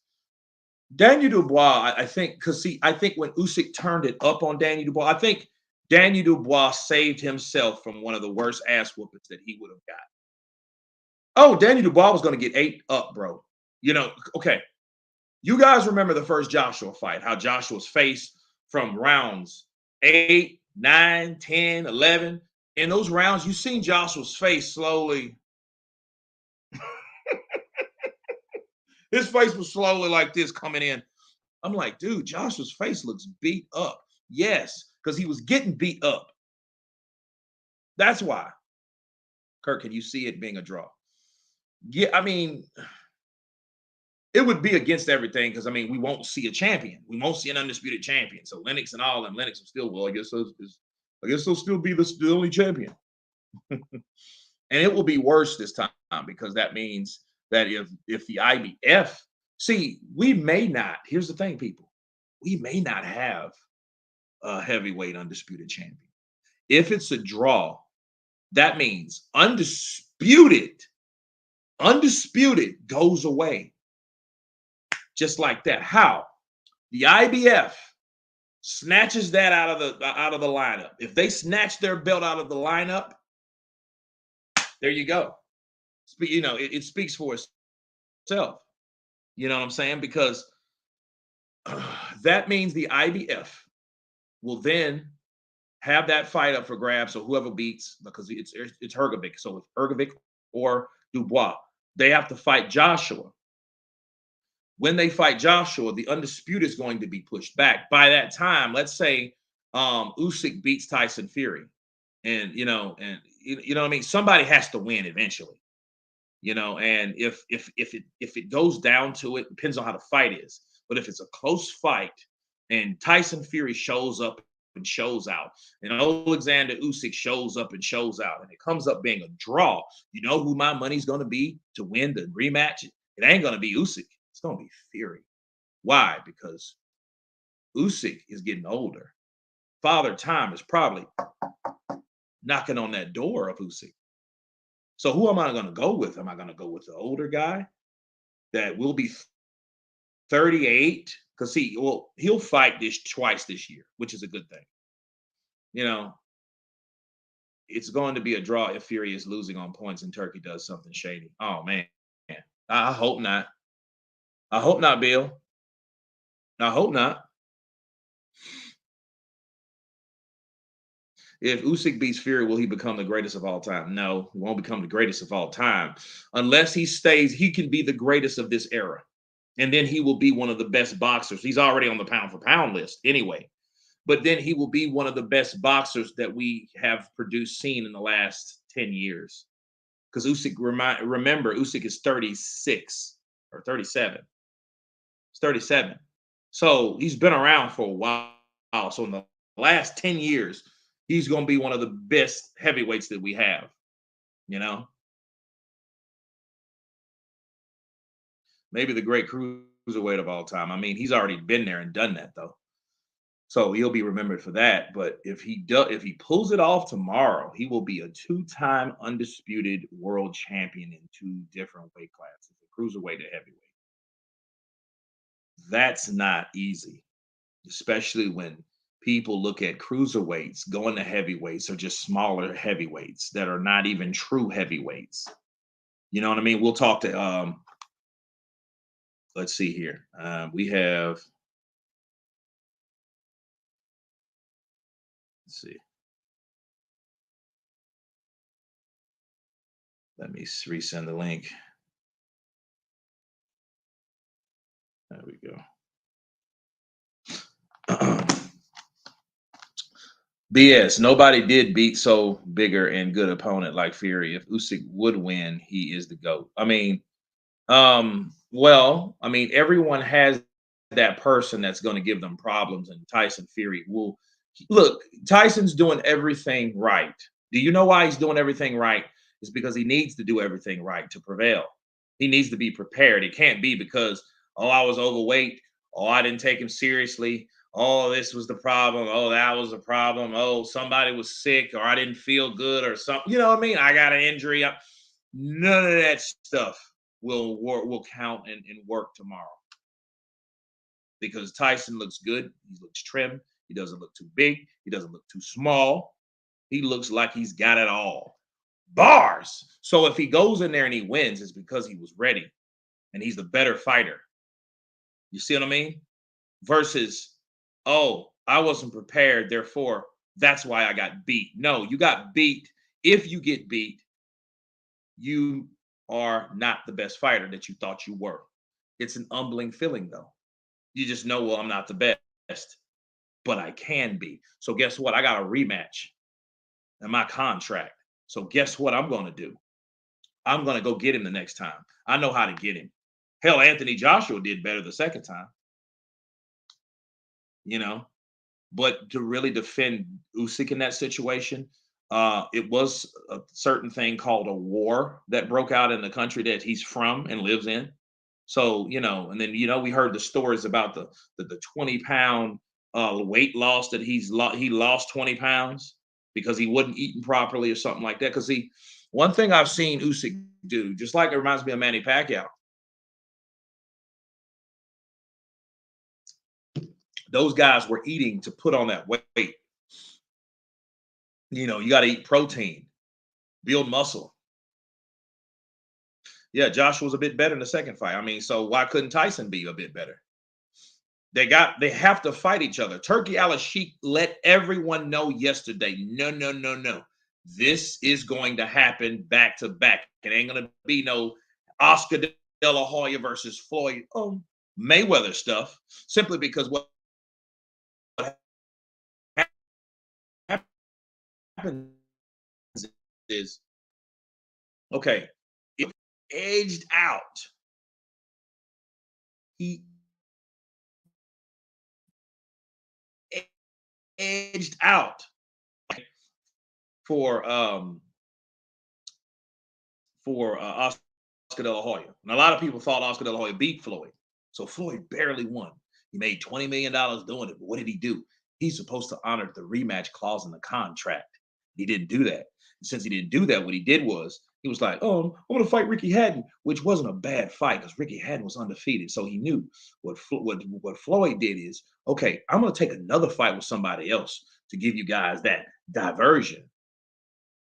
Danny Dubois. I think because see, I think when Usyk turned it up on Danny Dubois, I think Danny Dubois saved himself from one of the worst ass whoopings that he would have got. Oh, Danny Dubois was going to get ate up, bro. Okay. You guys remember the first Joshua fight, how Joshua's face from rounds 8, 9, 10, 11. In those rounds, you seen Joshua's face slowly. His face was slowly like this coming in. I'm like, dude, Joshua's face looks beat up. Yes, because he was getting beat up. That's why. Kirk, can you see it being a draw? Yeah, I mean, it would be against everything because I mean, we won't see a champion. We won't see an undisputed champion. So Lennox and all them, Lennox will still, well, I guess he'll still be the only champion. And it will be worse this time because that means that if the IBF, see, we may not, here's the thing, people, we may not have a heavyweight undisputed champion. If it's a draw, that means undisputed goes away. Just like that. How? The IBF snatches that out of the lineup. If they snatch their belt out of the lineup, there you go. It speaks for itself. You know what I'm saying? Because that means the IBF will then have that fight up for grabs. So whoever beats, because it's Hergovic. So it's Hergovic or Dubois. They have to fight Joshua. When they fight Joshua, the undisputed is going to be pushed back. By that time, let's say Usyk beats Tyson Fury, and you know what I mean. Somebody has to win eventually, And if it goes down to it, depends on how the fight is. But if it's a close fight, and Tyson Fury shows up and shows out, and Alexander Usyk shows up and shows out, and it comes up being a draw, you know who my money's going to be to win the rematch? It ain't going to be Usyk. It's going to be Fury. Why? Because Usyk is getting older. Father Time is probably knocking on that door of Usyk. So who am I going to go with? Am I going to go with the older guy that will be 38? Because he'll fight this twice this year, which is a good thing. You know, it's going to be a draw if Fury is losing on points and Turkey does something shady. Oh man, I hope not. I hope not, Bill. I hope not. If Usyk beats Fury, will he become the greatest of all time? No, he won't become the greatest of all time unless he stays. He can be the greatest of this era, and then he will be one of the best boxers. He's already on the pound for pound list anyway, but then he will be one of the best boxers that we have produced seen in the last 10 years. Because Usyk, remember, Usyk is 36 or 37. It's 37. So he's been around for a while. So in the last 10 years, he's going to be one of the best heavyweights that we have, you know? Maybe the great cruiserweight of all time. I mean, he's already been there and done that, though. So he'll be remembered for that. But if he pulls it off tomorrow, he will be a two-time undisputed world champion in two different weight classes, a cruiserweight and heavyweight. That's not easy, especially when people look at cruiserweights going to heavyweights or just smaller heavyweights that are not even true heavyweights. You know what I mean? We'll talk to let's see here. We have let's see. Let me resend the link. There we go. BS. Nobody did beat so bigger and good opponent like Fury. If Usyk would win, he is the GOAT. I mean, well, I mean, everyone has that person that's going to give them problems, and Tyson Fury will look. Tyson's doing everything right. Do you know why he's doing everything right? It's because he needs to do everything right to prevail. He needs to be prepared. It can't be because, oh, I was overweight. Oh, I didn't take him seriously. Oh, this was the problem. Oh, that was the problem. Oh, somebody was sick, or I didn't feel good, or something. You know what I mean? I got an injury. None of that stuff will count and work tomorrow because Tyson looks good. He looks trim. He doesn't look too big. He doesn't look too small. He looks like he's got it all. Bars. So if he goes in there and he wins, it's because he was ready and he's the better fighter. You see what I mean? Versus, oh, I wasn't prepared, therefore that's why I got beat. No, you got beat. If you get beat, you are not the best fighter that you thought you were. It's an humbling feeling, though. You just know, well, I'm not the best, but I can be. So guess what? I got a rematch in my contract. So guess what I'm going to do? I'm going to go get him the next time. I know how to get him. Hell, Anthony Joshua did better the second time, you know. But to really defend Usyk in that situation, it was a certain thing called a war that broke out in the country that he's from and lives in. So, you know, and then we heard the stories about the 20-pound weight loss that he lost 20 pounds because he wasn't eating properly or something like that. Because one thing I've seen Usyk do, just like it reminds me of Manny Pacquiao, those guys were eating to put on that weight. You got to eat protein, build muscle. Yeah, Josh was a bit better in the second fight. I mean, so why couldn't Tyson be a bit better? They have to fight each other. Turkey Al-Sheikh let everyone know yesterday. No, no, no, no. This is going to happen back to back. It ain't gonna be no Oscar De La Hoya versus Floyd Mayweather stuff. Simply because what happens is okay. If edged out, he edged out for um for Oscar De La Hoya. And a lot of people thought Oscar De La Hoya beat Floyd. So Floyd barely won. He made $20 million doing it. But what did he do? He's supposed to honor the rematch clause in the contract. He didn't do that. And since he didn't do that, what he did was he was like, "Oh, I'm going to fight Ricky Hatton," which wasn't a bad fight because Ricky Hatton was undefeated. So he knew what Floyd did is, okay, I'm going to take another fight with somebody else to give you guys that diversion.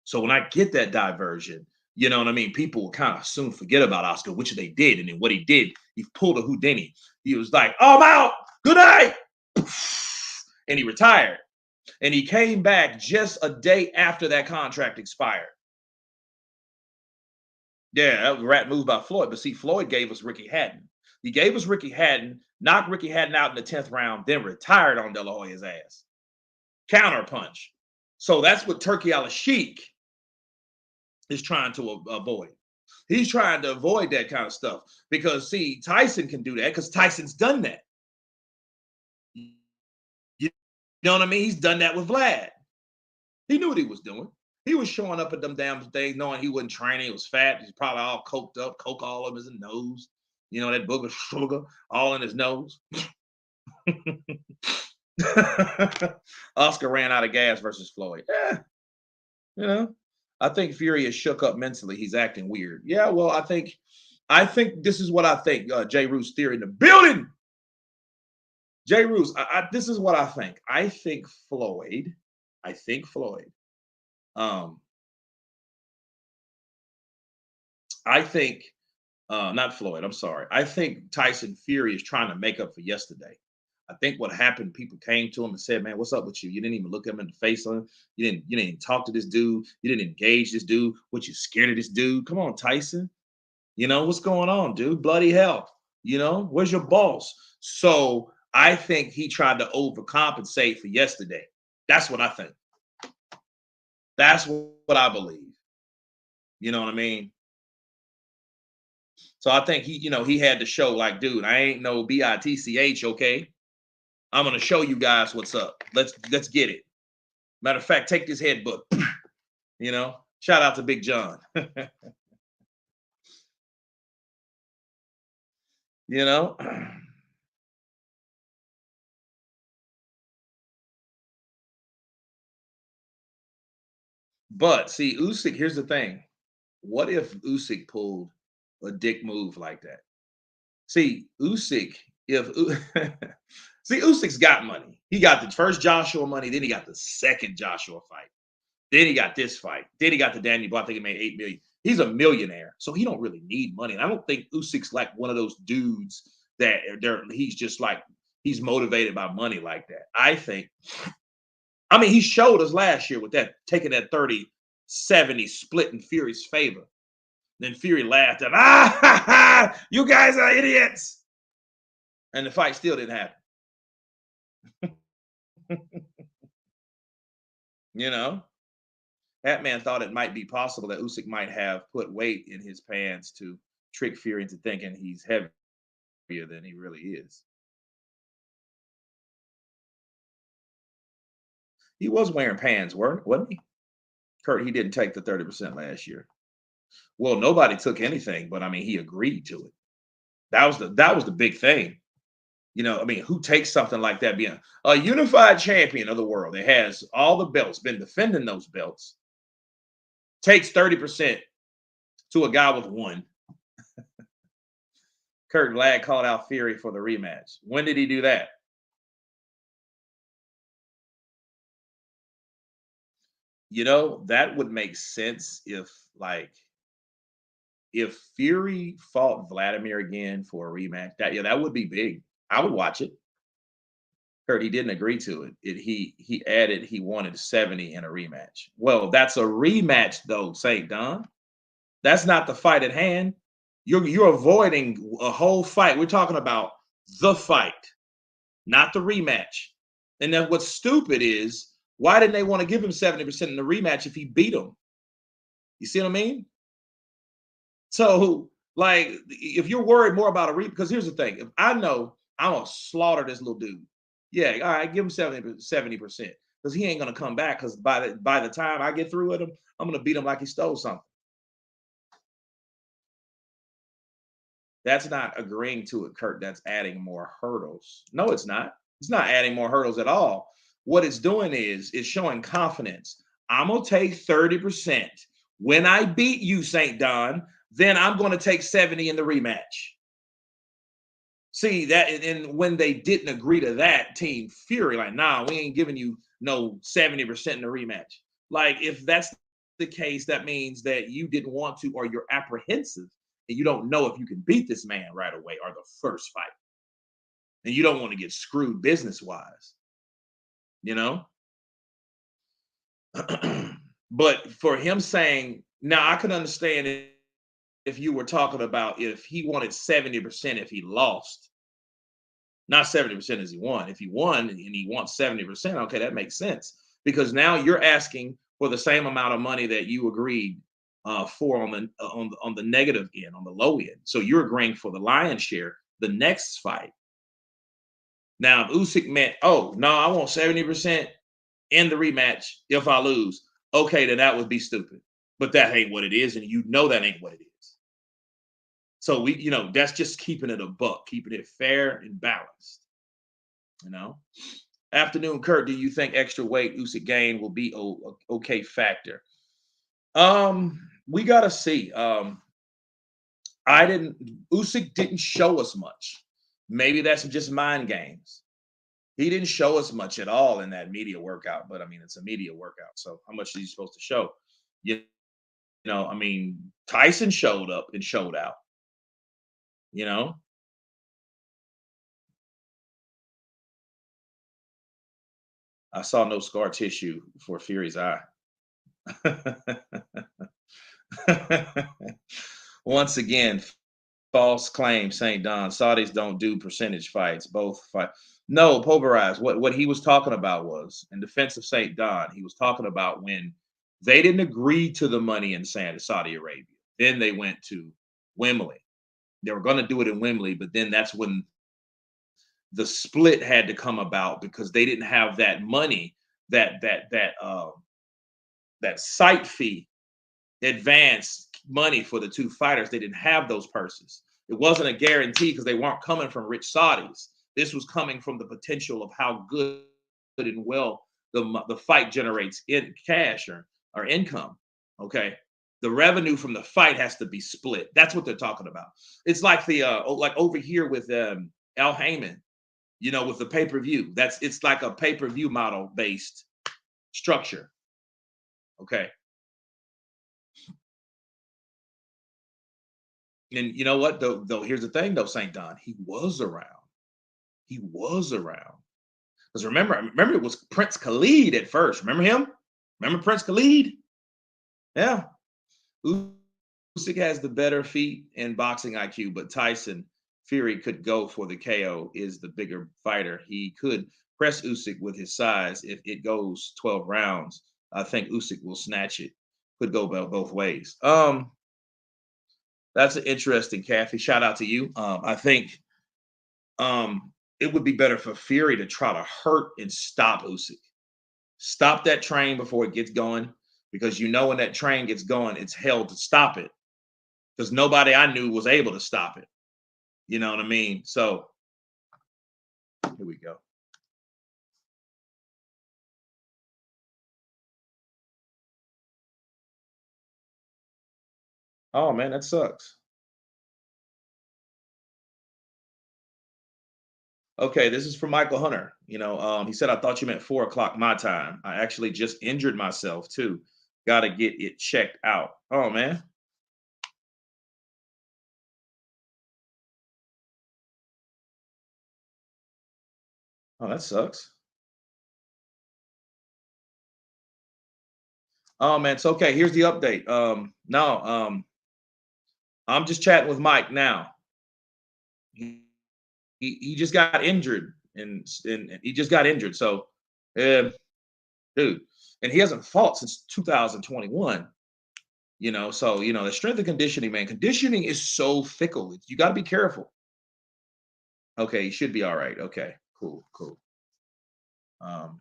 So when I get that diversion, you know what I mean? People will kind of soon forget about Oscar, which they did. And then what he did, he pulled a Houdini. He was like, "Oh, I'm out. Good night." And he retired. And he came back just a day after that contract expired. Yeah, that was a rat move by Floyd. But see, Floyd gave us Ricky Hatton. He gave us Ricky Hatton, knocked Ricky Hatton out in the 10th round, then retired on De La Hoya's ass. Counter punch. So that's what Turkey Al-Sheikh is trying to avoid. He's trying to avoid that kind of stuff because, see, Tyson can do that because Tyson's done that. You know what I mean? He's done that with Vlad. He knew what he was doing. He was showing up at them damn things knowing he wasn't training. He was fat. He's probably all coked up, coke all over his nose. You know, that booger sugar all in his nose. Oscar ran out of gas versus Floyd. Yeah, you know, I think Fury is shook up mentally. He's acting weird. Yeah, well, I think this is what I think. Jay Roos theory in the building. Jay Roos, this is what I think. I think Floyd. I think Floyd. Um, I think not Floyd. I'm sorry. I think Tyson Fury is trying to make up for yesterday. I think what happened, people came to him and said, "Man, what's up with you? You didn't even look him in the face on him. You didn't even talk to this dude. You didn't engage this dude. What, you scared of this dude? Come on, Tyson. You know, what's going on, dude? Bloody hell. You know, where's your boss?" So I think he tried to overcompensate for yesterday. That's what I think. That's what I believe. You know what I mean? So I think he had to show, like, dude, I ain't no bitch, okay? I'm gonna show you guys what's up. Let's get it. Matter of fact, take this headbutt. Shout out to Big John. you know. But see, Usyk, here's the thing. What if Usyk pulled a dick move like that? See, Usyk, if see, Usyk's got money. He got the first Joshua money, then he got the second Joshua fight. Then he got this fight. Then he got the Danny Boy. I think he made 8 million. He's a millionaire, so he don't really need money. And I don't think Usyk's like one of those dudes that he's just like he's motivated by money like that. I mean, he showed us last year with that taking that 30-70 split in Fury's favor. Then Fury laughed at, ha, ha, you guys are idiots. And the fight still didn't happen. you know? That man thought it might be possible that Usyk might have put weight in his pants to trick Fury into thinking he's heavier than he really is. He was wearing pants, wasn't he? Kurt, he didn't take the 30% last year. Well, nobody took anything, but I mean, he agreed to it. That was the big thing. I mean, who takes something like that, being a unified champion of the world that has all the belts, been defending those belts, takes 30% to a guy with one. Kurt Glad called out Fury for the rematch. When did he do that? That would make sense if Fury fought Vladimir again for a rematch. That would be big. I would watch it. Kurt, he didn't agree to it. He added he wanted 70 in a rematch. Well, that's a rematch though, St. Don. That's not the fight at hand. You're avoiding a whole fight. We're talking about the fight, not the rematch. And then what's stupid is, why didn't they want to give him 70% in the rematch if he beat him? You see what I mean? So, like, if you're worried more about because here's the thing: if I know I'm gonna slaughter this little dude, Yeah, all right, give him 70%. Because he ain't gonna come back. Because by the time I get through with him, I'm gonna beat him like he stole something. That's not agreeing to it, Kurt. That's adding more hurdles. No, it's not. It's not adding more hurdles at all. What it's doing is it's showing confidence. I'm gonna take 30%. When I beat you, St. Don, then I'm gonna take 70 in the rematch. See that, and when they didn't agree to that, Team Fury, like, nah, we ain't giving you no 70% in the rematch. Like, if that's the case, that means that you didn't want to, or you're apprehensive, and you don't know if you can beat this man right away or the first fight, and you don't want to get screwed business wise, you know. But for him saying, now I can understand it if you were talking about if he wanted 70% if he lost. Not 70% as he won. If he won and he wants 70%, okay, that makes sense. Because now you're asking for the same amount of money that you agreed for on the negative end, on the low end. So you're agreeing for the lion's share the next fight. Now, if Usyk meant, oh no, I want 70% in the rematch if I lose, okay, then that would be stupid. But that ain't what it is, and you know that ain't what it is. So that's just keeping it a buck, keeping it fair and balanced. You know. Afternoon, Kurt. Do you think extra weight Usyk gain will be okay factor? We gotta see. I didn't. Usyk didn't show us much. Maybe that's just mind games. He didn't show us much at all in that media workout. But I mean, it's a media workout, so how much is he supposed to show? You, I mean, Tyson showed up and showed out. You know, I saw no scar tissue for Fury's eye. Once again, false claim, St. Don. Saudis don't do percentage fights. Both fight. No, pulverized. What he was talking about was in defense of St. Don. He was talking about when they didn't agree to the money in Saudi Arabia. Then they went to Wembley. They were going to do it in Wembley, but then that's when the split had to come about because they didn't have that money, that site fee advance money for the two fighters. They didn't have those purses. It wasn't a guarantee because they weren't coming from rich Saudis. This was coming from the potential of how good and well the fight generates in cash or income. Okay. The revenue from the fight has to be split. That's what they're talking about. It's like like over here with Al Heyman, with the pay-per-view. It's like a pay-per-view model based structure. Okay. And you know what? Though here's the thing, though, St. Don, he was around. He was around. Because remember, it was Prince Khalid at first. Remember him? Remember Prince Khalid? Yeah. Usyk has the better feet and boxing IQ, but Tyson Fury could go for the KO. Is the bigger fighter. He could press Usyk with his size. If it goes 12 rounds, I think Usyk will snatch it. Could go both ways. That's an interesting, Kathy. Shout out to you. I think it would be better for Fury to try to hurt and stop Usyk. Stop that train before it gets going, because when that train gets going, it's hell to stop it. Because nobody I knew was able to stop it. You know what I mean? So here we go. Oh man, that sucks. Okay, this is from Michael Hunter. He said, I thought you meant 4 o'clock my time. I actually just injured myself too. Got to get it checked out. Oh man. Oh, that sucks. Oh man, it's okay. Here's the update. No, I'm just chatting with Mike now. He just got injured, and he just got injured. So, dude, and he hasn't fought since 2021. So the strength and conditioning, man. Conditioning is so fickle. You got to be careful. Okay, you should be all right. Okay, cool, cool. Um,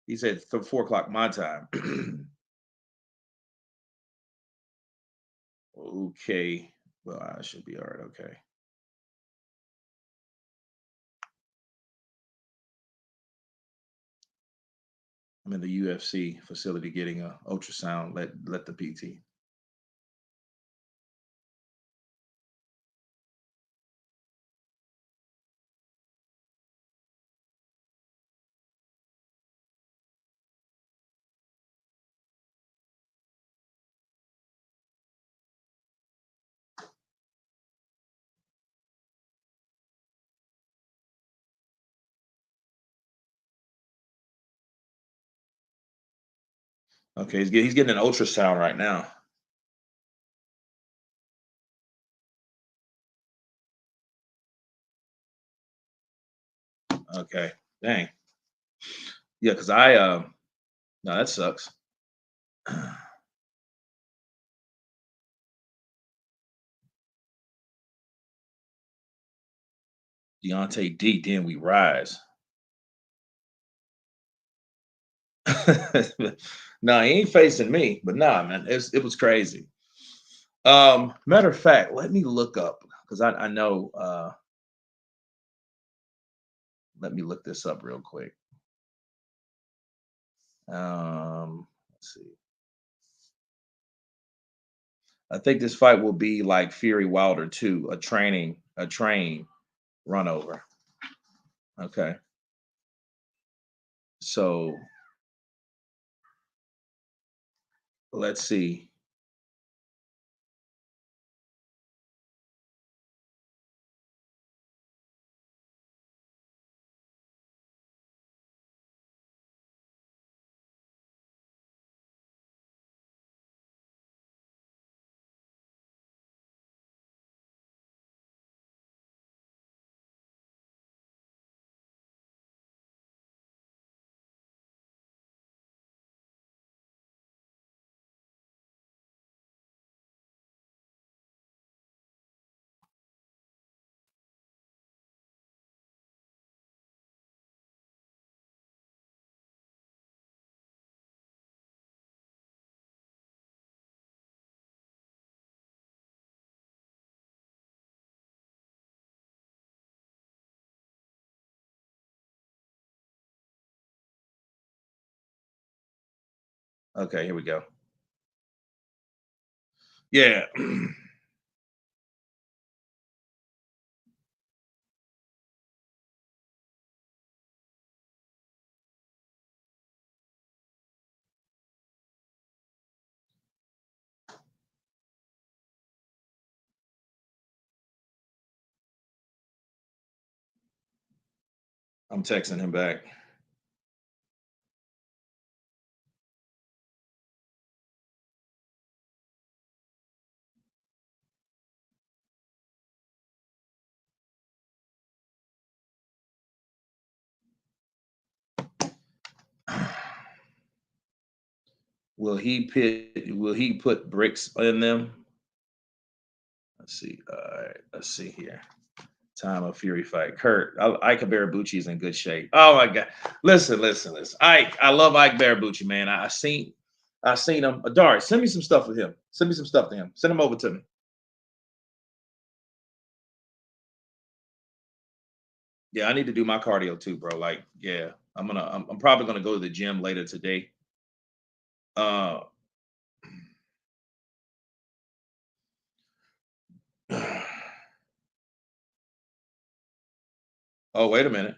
he said 4 o'clock my time. Okay. Well, I should be all right. Okay. I'm in the UFC facility getting a ultrasound. Let the PT. Okay, he's getting an ultrasound right now. Okay. Dang. Yeah, because I no, that sucks. Deontay D, then we rise. No, he ain't facing me, but nah, man, it was crazy. Matter of fact, let me look up because I know let me look this up real quick. Let's see. I think this fight will be like Fury Wilder 2, a train run over. Okay. So let's see. Okay, here we go. Yeah. I'm texting him back. Will he put bricks in them? Let's see. All right, let's see here. Time of Fury fight. Kurt, Ike Barabucci is in good shape. Oh my god. Listen. I love Ike Barabucci, man. I seen him. Adari, send me some stuff with him. Send me some stuff to him. Send him over to me. Yeah, I need to do my cardio too, bro. Like, yeah, I'm probably gonna go to the gym later today. Uh oh, wait a minute.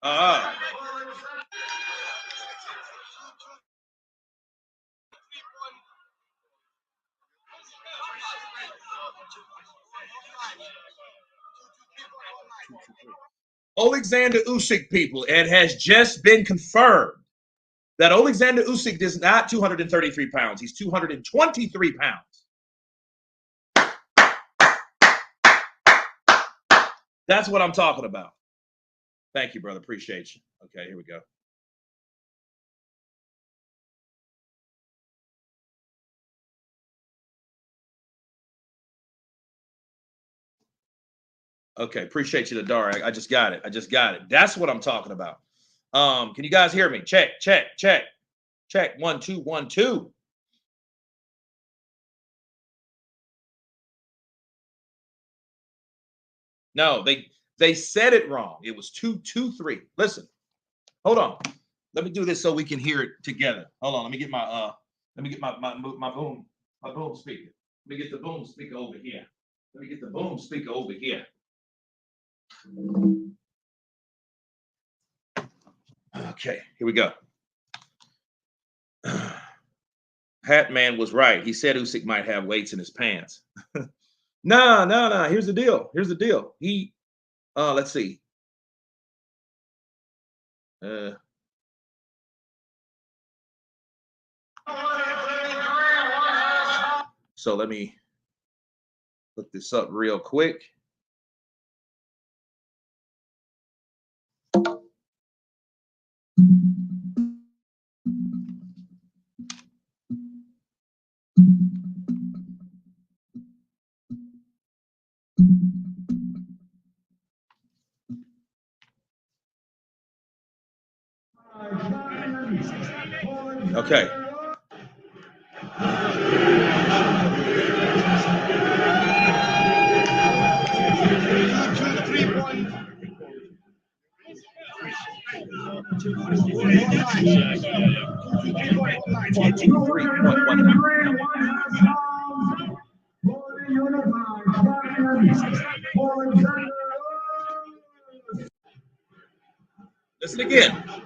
Uh Alexander Usyk, people, it has just been confirmed that Alexander Usyk is not 233 pounds. He's 223 pounds. That's what I'm talking about. Thank you, brother. Appreciate you. Okay, here we go. Okay, appreciate you, Ladar. I just got it. I just got it. That's what I'm talking about. Can you guys hear me? Check, check, check, check. 1 2 1 2. No, they said it wrong. It was 2 2 3. Listen, hold on. Let me do this so we can hear it together. Hold on. Let me get my boom speaker. Let me get the boom speaker over here. Let me get the boom speaker over here. Okay, here we go. Hat Man was right. He said Usyk might have weights in his pants. No, no, no. Here's the deal. Here's the deal. Let's see. Uh, so let me look this up real quick. Okay. Listen again.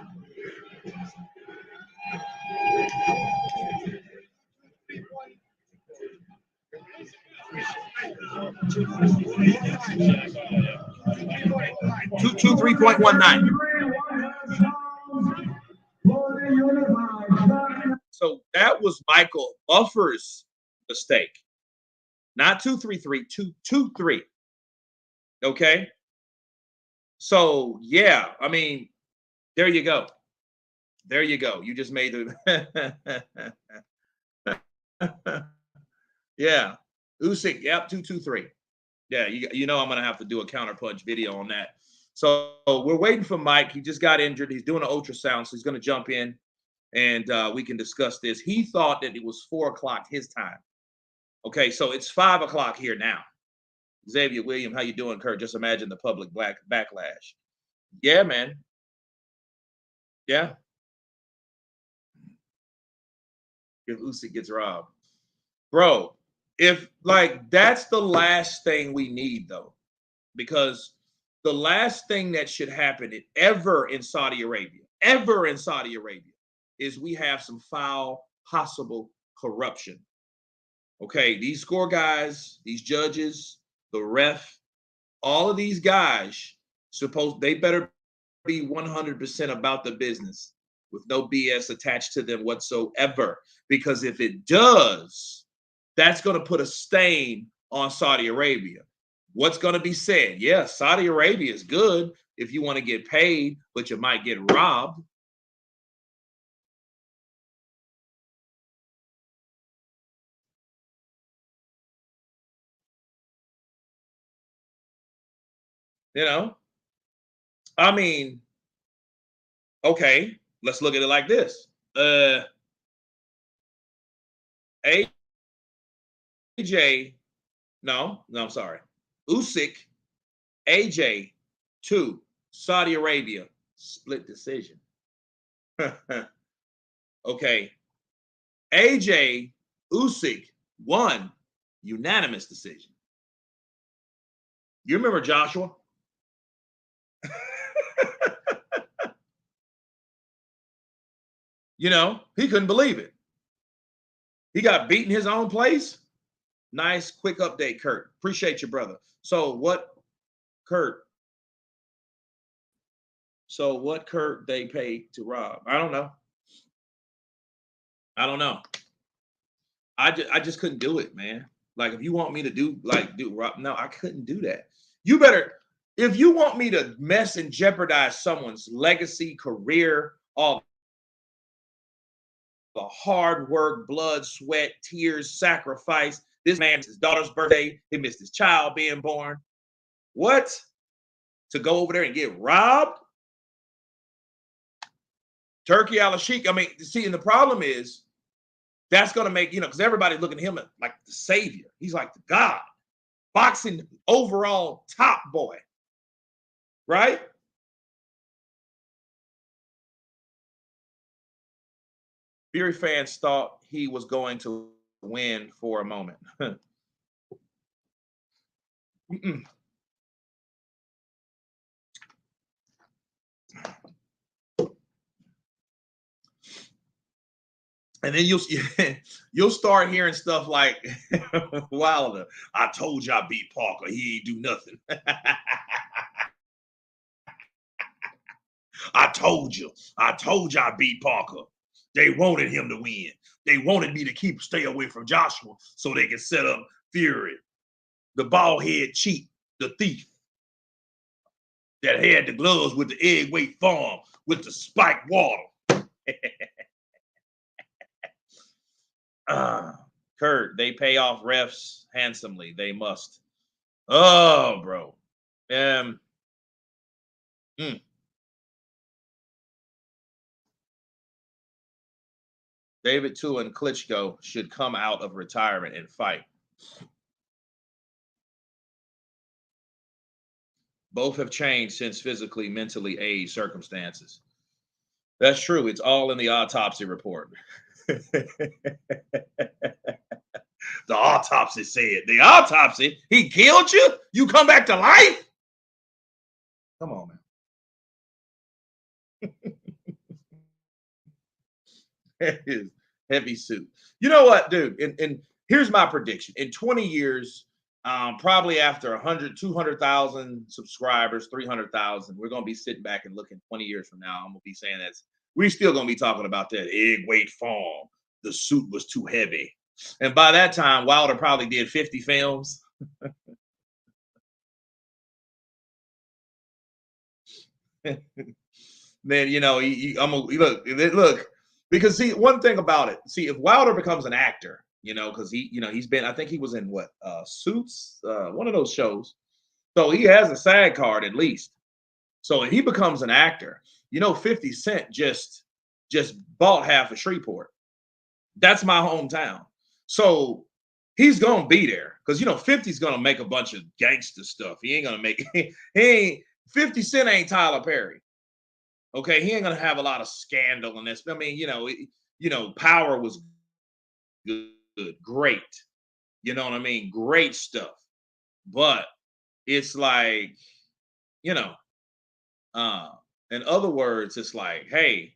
Two two 3.19. So that was Michael Buffer's mistake. Not 233, 223. Okay. So yeah, I mean, there you go. There you go. You just made the yeah. Usyk, yep, 223. Yeah, you know I'm gonna have to do a counterpunch video on that. So we're waiting for Mike. He just got injured. He's doing an ultrasound, so he's gonna jump in and we can discuss this. He thought that it was 4 o'clock his time. Okay, so it's 5 o'clock here now. Xavier William, how you doing, Kurt? Just imagine the public black backlash. Yeah, man. Yeah. If Usyk gets robbed, bro. If like that's the last thing we need, though, because the last thing that should happen ever in Saudi Arabia, is we have some foul, possible corruption. Okay, these score guys, these judges, the ref, all of these guys, they better be 100% about the business with no BS attached to them whatsoever. Because if it does, that's going to put a stain on Saudi Arabia. What's going to be said? Yeah, Saudi Arabia is good if you want to get paid, but you might get robbed. You know, I mean, okay, let's look at it like this. AJ, no, I'm sorry. Usyk, AJ, 2, Saudi Arabia, split decision. Okay. AJ, Usyk, 1, unanimous decision. You remember Joshua? You know, he couldn't believe it. He got beat in his own place. Nice, quick update, Kurt. Appreciate you, brother. So what, Kurt? So what Kurt they paid to Rob? I don't know. I don't know. I just couldn't do it, man. Like if you want me to do Rob, no, I couldn't do that. You better If you want me to mess and jeopardize someone's legacy, career, all the hard work, blood, sweat, tears, sacrifice. This man missed his daughter's birthday. He missed his child being born. What? To go over there and get robbed? Turkey al Sheik. I mean, see, and the problem is that's going to make, because everybody's looking at him like the savior. He's like the God, boxing overall top boy, right? Fury fans thought he was going to win for a moment. And then you'll start hearing stuff like Wilder. I told you I beat Parker. He ain't do nothing. I told you. I told you I beat Parker. They wanted him to win. They wanted me to stay away from Joshua so they could set up Fury, the bald head cheat, the thief that had the gloves with the egg weight farm with the spiked water. Kurt, they pay off refs handsomely. They must. Oh, bro. David Tua and Klitschko should come out of retirement and fight. Both have changed since physically, mentally age circumstances. That's true. It's all in the autopsy report. The autopsy said. The autopsy? He killed you? You come back to life? Come on, man. His heavy suit. You know what, dude? And here's my prediction. In 20 years, probably after 100, 200,000 subscribers, 300,000, we're going to be sitting back and looking 20 years from now. I'm going to be saying we're still going to be talking about that egg weight farm. The suit was too heavy. And by that time, Wilder probably did 50 films. Then, I'm gonna look, because see, one thing about it, see, if Wilder becomes an actor, because he's been, I think he was in what, Suits, one of those shows. So he has a SAG card at least. So if he becomes an actor, 50 Cent just bought half of Shreveport. That's my hometown. So he's gonna be there because 50's gonna make a bunch of gangster stuff. He ain't gonna make 50 Cent ain't Tyler Perry. Okay, he ain't gonna have a lot of scandal in this. I mean, Power was good, great. You know what I mean? Great stuff. But it's like, in other words, it's like, hey,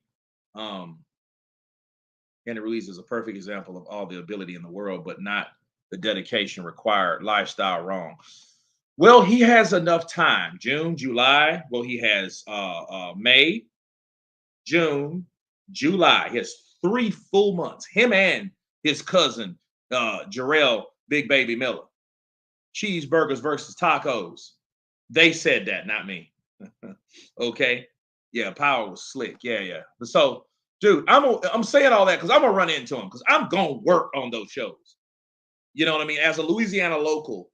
Henry Ruiz is a perfect example of all the ability in the world, but not the dedication required. Lifestyle wrong. Well, he has enough time. June, July. Well, he has May, June, July. He has 3 full months. Him and his cousin, Jarrell Big Baby Miller. Cheeseburgers versus tacos. They said that, not me. Okay. Yeah, Power was slick. Yeah. So, dude, I'm saying all that because I'm gonna run into him because I'm gonna work on those shows. You know what I mean? As a Louisiana local,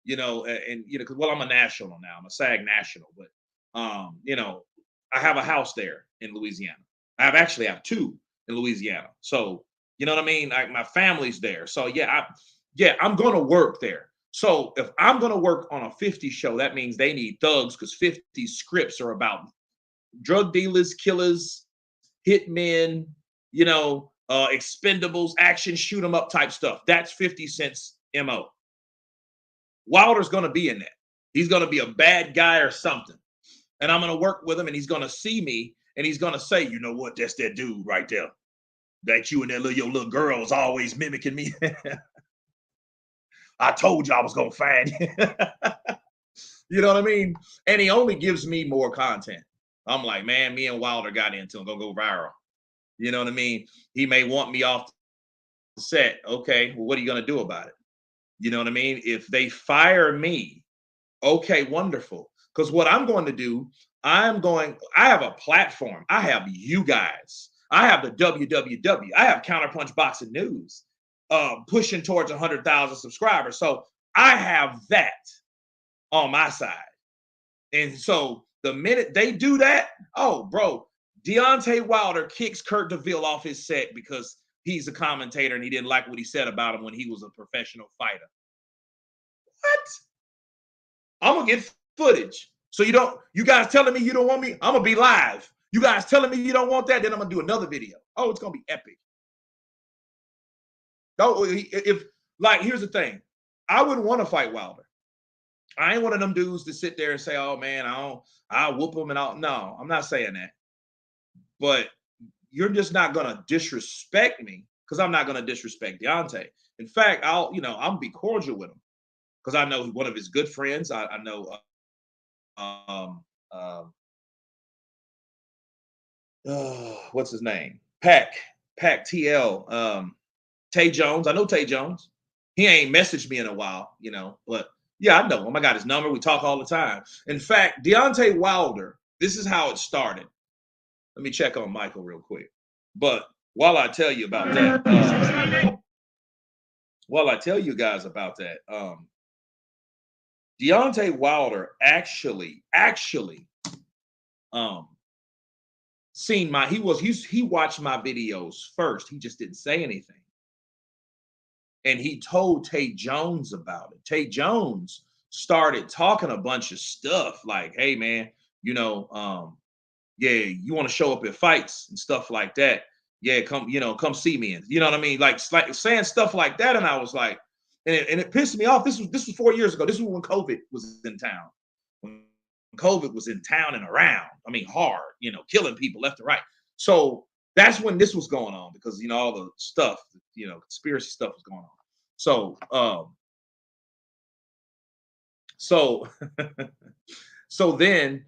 because I'm a national now. I'm a SAG national, but I have a house there in Louisiana. I actually have 2 in Louisiana. So, you know what I mean? My family's there. So I'm gonna work there. So if I'm gonna work on a 50 show, that means they need thugs because 50 scripts are about drug dealers, killers, hitmen, expendables, action, shoot 'em up type stuff. That's 50 Cent's MO. Wilder's going to be in that. He's going to be a bad guy or something. And I'm going to work with him and he's going to see me and he's going to say, you know what? That's that dude right there. That you and your little girl is always mimicking me. I told you I was going to find you. You know what I mean? And he only gives me more content. I'm like, man, me and Wilder got into him. Going to go viral. You know what I mean? He may want me off the set. Okay, well, what are you going to do about it? You know what I mean? If they fire me, okay, wonderful. Because what I'm going to do, I have a platform. I have you guys. I have the WWW. I have Counterpunch Boxing News pushing towards 100,000 subscribers. So I have that on my side. And so the minute they do that, oh, bro, Deontay Wilder kicks Kurt DeVille off his set because he's a commentator and he didn't like what he said about him when he was a professional fighter. What? I'm gonna get footage. So you guys telling me you don't want me? I'm gonna be live. You guys telling me you don't want that, then I'm gonna do another video. Oh, it's gonna be epic. No, if like here's the thing, I wouldn't want to fight Wilder. I ain't one of them dudes to sit there and say, "Oh man, I'll whoop him," and I'll. No, I'm not saying that. But you're just not gonna disrespect me because I'm not gonna disrespect Deontay. In fact, I'm gonna be cordial with him because I know one of his good friends. I know what's his name? Pac TL. Tay Jones. I know Tay Jones. He ain't messaged me in a while, but yeah, I know him. I got his number. We talk all the time. In fact, Deontay Wilder, this is how it started. Let me check on Michael real quick. But while I tell you about that, while I tell you guys about that, Deontay Wilder actually seen he watched my videos first. He just didn't say anything. And he told Tay Jones about it. Tay Jones started talking a bunch of stuff like, hey man, yeah, you want to show up at fights and stuff like that. Yeah, come see me. And you know what I mean? Like saying stuff like that. And I was like, and it pissed me off. This was 4 years ago. This was when COVID was in town. When COVID was in town and around. I mean, hard, killing people left and right. So that's when this was going on because all the stuff, conspiracy stuff was going on. So so then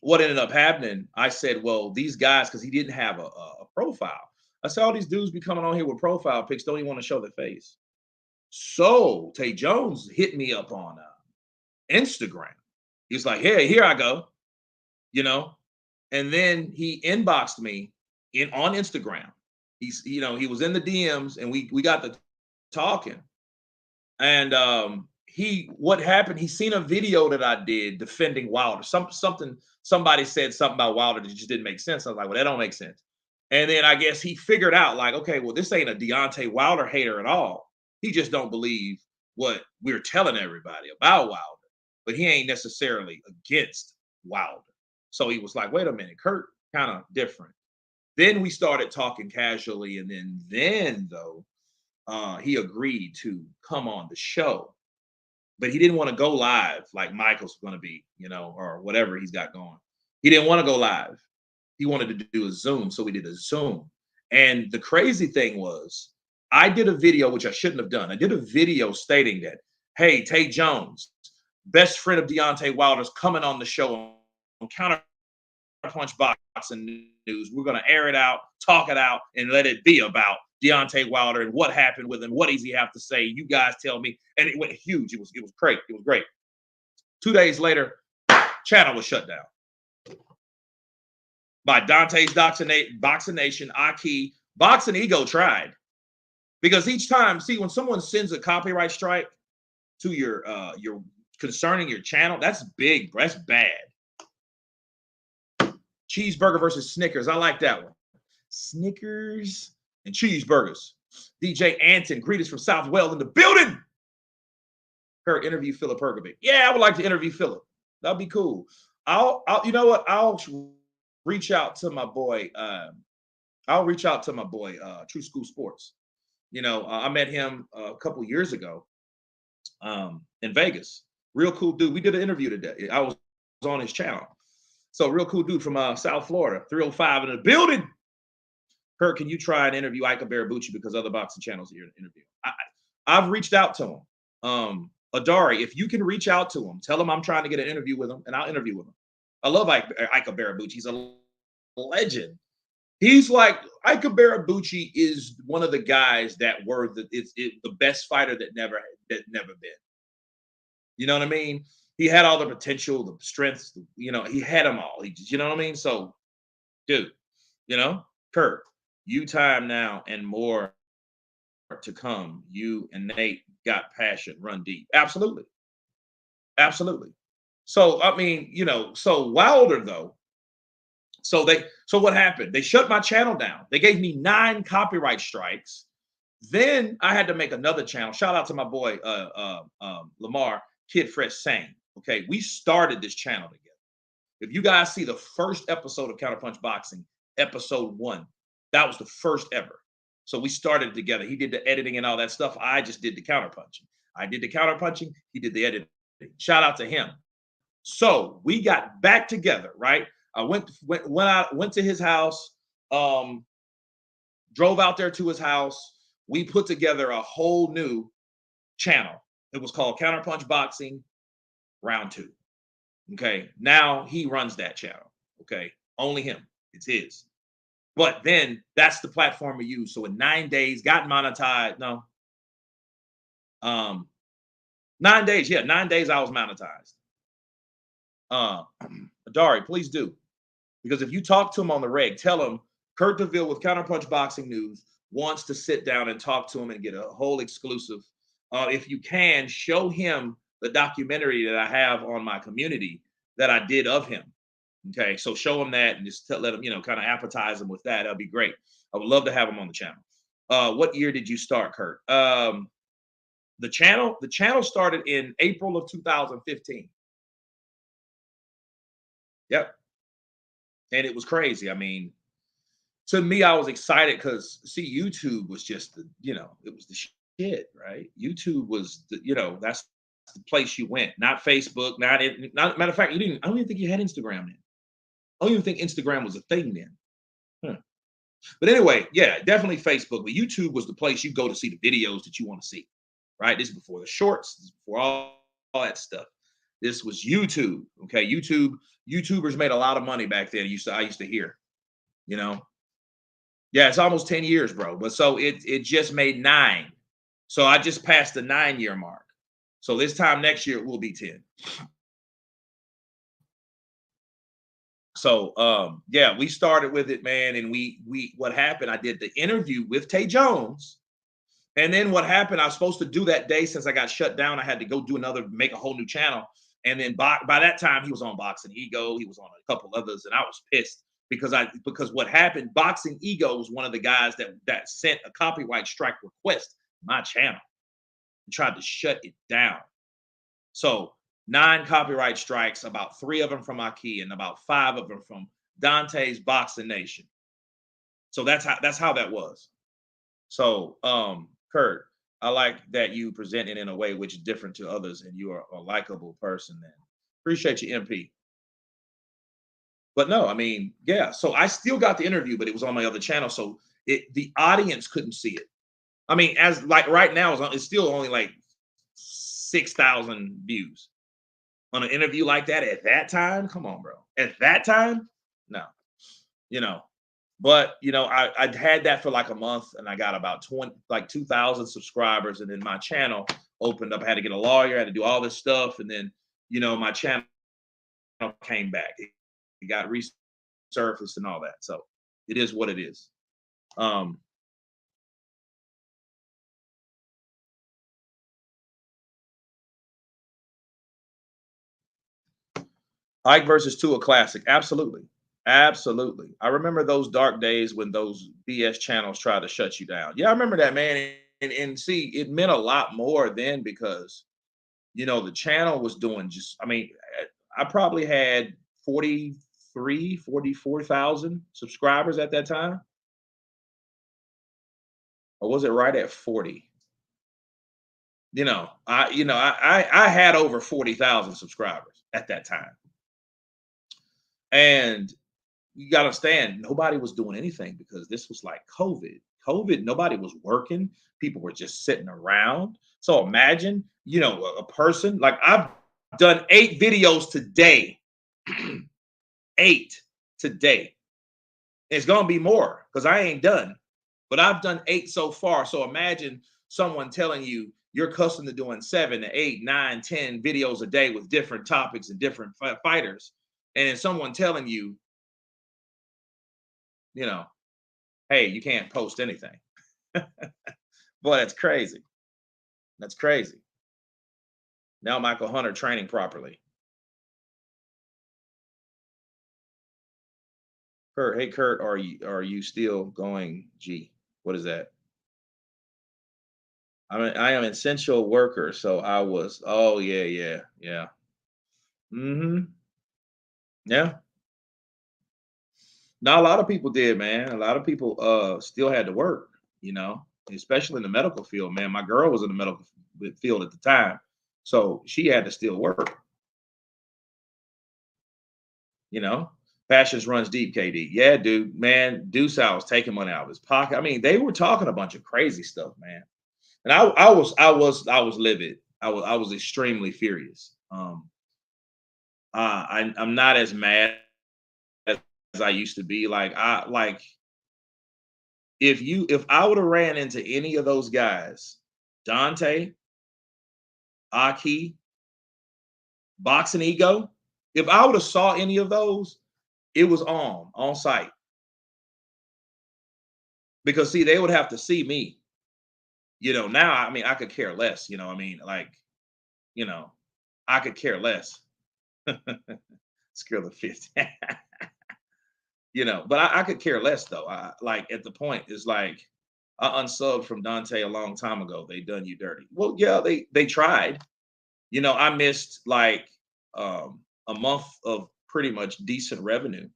what ended up happening, I said, well, these guys, because he didn't have a profile. I said, all these dudes be coming on here with profile pics, don't even want to show their face. So Tay Jones hit me up on Instagram. He's like, hey, here I go, and then he inboxed me on Instagram. He was in the DMs and we got to talking. And what happened, he seen a video that I did defending Wilder. Somebody said something about Wilder that just didn't make sense. I was like, well, that don't make sense. And then I guess he figured out like, okay, well, this ain't a Deontay Wilder hater at all. He just don't believe what we're telling everybody about Wilder, but he ain't necessarily against Wilder. So he was like, wait a minute, Kurt kind of different. Then we started talking casually, and then though, he agreed to come on the show, but he didn't want to go live like Michael's going to be, or whatever he's got going. He didn't want to go live. He wanted to do a Zoom, so we did a Zoom. And the crazy thing was, I did a video, which I shouldn't have done. I did a video stating that, hey, Tay Jones, best friend of Deontay Wilder's coming on the show on Counterpunch Boxing News. We're going to air it out, talk it out, and let it be about Deontay Wilder and what happened with him. What does he have to say? You guys tell me. And it went huge. It was great. It was great. 2 days later, channel was shut down by Dante's Boxing Nation, Aki. Boxing Ego tried, because each time, see, when someone sends a copyright strike to your concerning your channel, that's big, bro. That's bad. Cheeseburger versus Snickers. I like that one. Snickers and cheeseburgers. DJ Anton, greetings from Southwell in the building. Her interview Philip Hergovic. Yeah, I would like to interview Philip. That'd be cool. I'll you know what? I'll reach out to my boy. True School Sports. I met him a couple years ago in Vegas. Real cool dude. We did an interview today. I was on his channel. So real cool dude from South Florida. 305 in the building. Kurt, can you try and interview Ika Barabucci because other boxing channels are here to interview? I've reached out to him. Adari, if you can reach out to him, tell him I'm trying to get an interview with him, and I'll interview with him. I love Ika Barabucci. He's a legend. He's like, Ika Barabucci is one of the guys that were the best fighter that never been. You know what I mean? he had all the potential, the strengths, he had them all. He just, you know what I mean? So, dude, Kurt, you time now and more to come. You and Nate got passion, run deep. Absolutely. Absolutely. So, I mean, so Wilder though, so what happened? They shut my channel down. They gave me 9 copyright strikes. Then I had to make another channel. Shout out to my boy Lamar, Kid Fresh Sang. Okay, we started this channel together. If you guys see the first episode of Counterpunch Boxing, episode 1, that was the first ever. So we started together. He did the editing and all that stuff. I just did the counterpunching. I did the counterpunching. He did the editing. Shout out to him. So we got back together, right? I went to his house, drove out there to his house. We put together a whole new channel. It was called Counterpunch Boxing Round 2. Okay. Now he runs that channel. Okay. Only him. It's his. But then that's the platform we use. So in 9 days, got monetized. No. 9 days. Yeah, 9 days I was monetized. Dari, please do. Because if you talk to him on the reg, tell him Kurt DeVille with Counterpunch Boxing News wants to sit down and talk to him and get a whole exclusive. If you can, show him the documentary that I have on my community that I did of him. Okay, so show him that and just let him, kind of appetize him with that. That'd be great. I would love to have him on the channel. What year did you start, Kurt? The channel started in April of 2015. Yep. And it was crazy. I mean, to me, I was excited because YouTube was just it was the shit, right? YouTube was that's the place you went, not Facebook, not matter of fact, I don't even think you had Instagram then. I don't even think Instagram was a thing then. Huh. But anyway, yeah, definitely Facebook. But YouTube was the place you go to see the videos that you want to see, right? This is before the shorts, this is before all that stuff. This was YouTube. Okay, YouTubers made a lot of money back then. I used to hear, Yeah, it's almost 10 years, bro. But so it just made 9. So I just passed the 9-year mark. So this time next year it will be 10. So yeah, we started with it, man. And we what happened, I did the interview with Tay Jones. And then what happened, I was supposed to do that day since I got shut down. I had to go make a whole new channel. And then by that time, he was on Boxing Ego. He was on a couple others, and I was pissed because what happened, Boxing Ego was one of the guys that sent a copyright strike request to my channel and tried to shut it down. So 9 copyright strikes, about 3 of them from Aki and about 5 of them from Dante's Boxing Nation. So that's how that was. So Kurt, I like that you present it in a way which is different to others, and you are a likable person. Then appreciate you, MP. But no, I mean, yeah. So I still got the interview, but it was on my other channel, so the audience couldn't see it. I mean, as like right now, it's still only like 6,000 views on an interview like that at that time. Come on, bro. At that time, no, But I had that for like a month, and I got about 2,000 subscribers, and then my channel opened up. I had to get a lawyer, I had to do all this stuff, and then my channel came back. It got resurfaced and all that. So it is what it is. Ike versus 2, a classic. Absolutely. Absolutely. I remember those dark days when those BS channels tried to shut you down. Yeah, I remember that, man. And see, it meant a lot more then because, the channel was doing I probably had 44,000 subscribers at that time. Or was it right at 40? I had over 40,000 subscribers at that time. And you got to understand, nobody was doing anything because this was like COVID. Nobody was working. People were just sitting around. So imagine, a person like I've done 8 videos today. 8 today. It's going to be more because I ain't done, but I've done 8 so far. So imagine someone telling you you're accustomed to doing 7 to 8, 9, 10 videos a day with different topics and different fighters. And then someone telling you, you know, hey, you can't post anything. Boy, that's crazy. That's crazy. Now Michael Hunter training properly. Kurt, hey Kurt, are you still going? G, what is that? I am essential worker, so I was. Oh yeah, yeah, yeah. Mm-hmm. Yeah. Now a lot of people did, man. A lot of people still had to work, you know, especially in the medical field, man. My girl was in the medical field at the time, so she had to still work, you know. Passions runs deep, KD. Yeah, dude, man. Deuce was taking money out of his pocket. I mean, they were talking a bunch of crazy stuff, man. And I was livid. I was extremely furious. I'm not as mad as I used to be. If I would have ran into any of those guys, Dante, Aki, Boxing Ego, if I would have saw any of those, it was on site. Because see, they would have to see me. Now I mean I could care less, I mean, you know, I could care less. Scale of 50. But I could care less though. Like at the point is like I unsubbed from Dante a long time ago. They done you dirty. Well, yeah, they tried. I missed like a month of pretty much decent revenue,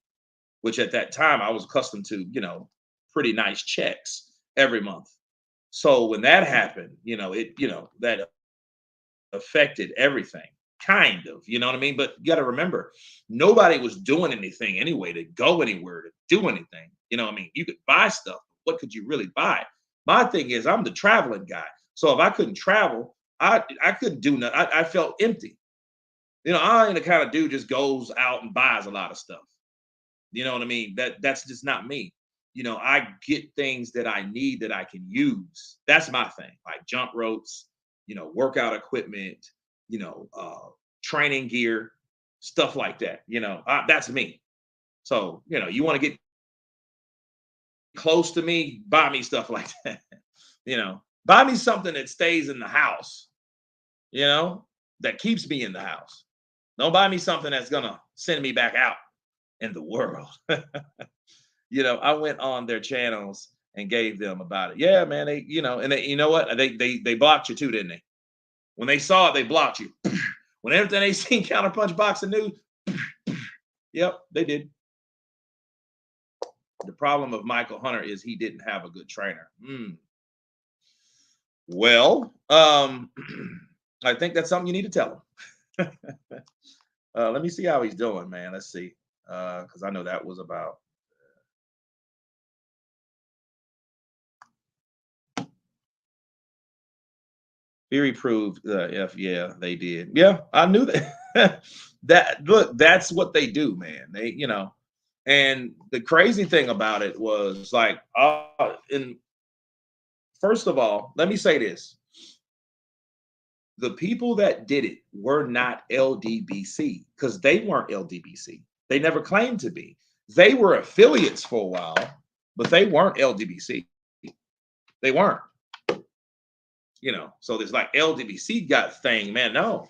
which at that time I was accustomed to, pretty nice checks every month. So when that happened, that affected everything, kind of, you know what I mean? But you got to remember, nobody was doing anything anyway to go anywhere to do anything. I mean, you could buy stuff. What could you really buy? My thing is, I'm the traveling guy. So if I couldn't travel, I couldn't do nothing. I felt empty. I ain't the kind of dude just goes out and buys a lot of stuff. You know what I mean? That's just not me. I get things that I need that I can use. That's my thing. Like jump ropes, workout equipment, training gear, stuff like that. That's me. So, you want to get close to me, buy me stuff like that. Buy me something that stays in the house, you know, that keeps me in the house. Don't buy me something that's gonna send me back out in the world. I went on their channels and gave them about it. Yeah, man. And you know what? They blocked you too, didn't they? When they saw it, they blocked you. When everything they seen Counterpunch Boxing News, yep, they did. The problem of Michael Hunter is he didn't have a good trainer. Well, I think that's something you need to tell him. Let me see how he's doing, man. Let's see, because I know that was about. Theory proved if yeah, they did. Yeah, I knew that. Look, that's what they do, man. And the crazy thing about it was like, and first of all, let me say this: the people that did it were not LDBC because they weren't LDBC. They never claimed to be. They were affiliates for a while, but they weren't LDBC. They weren't. So there's like LDBC got thing, man. No,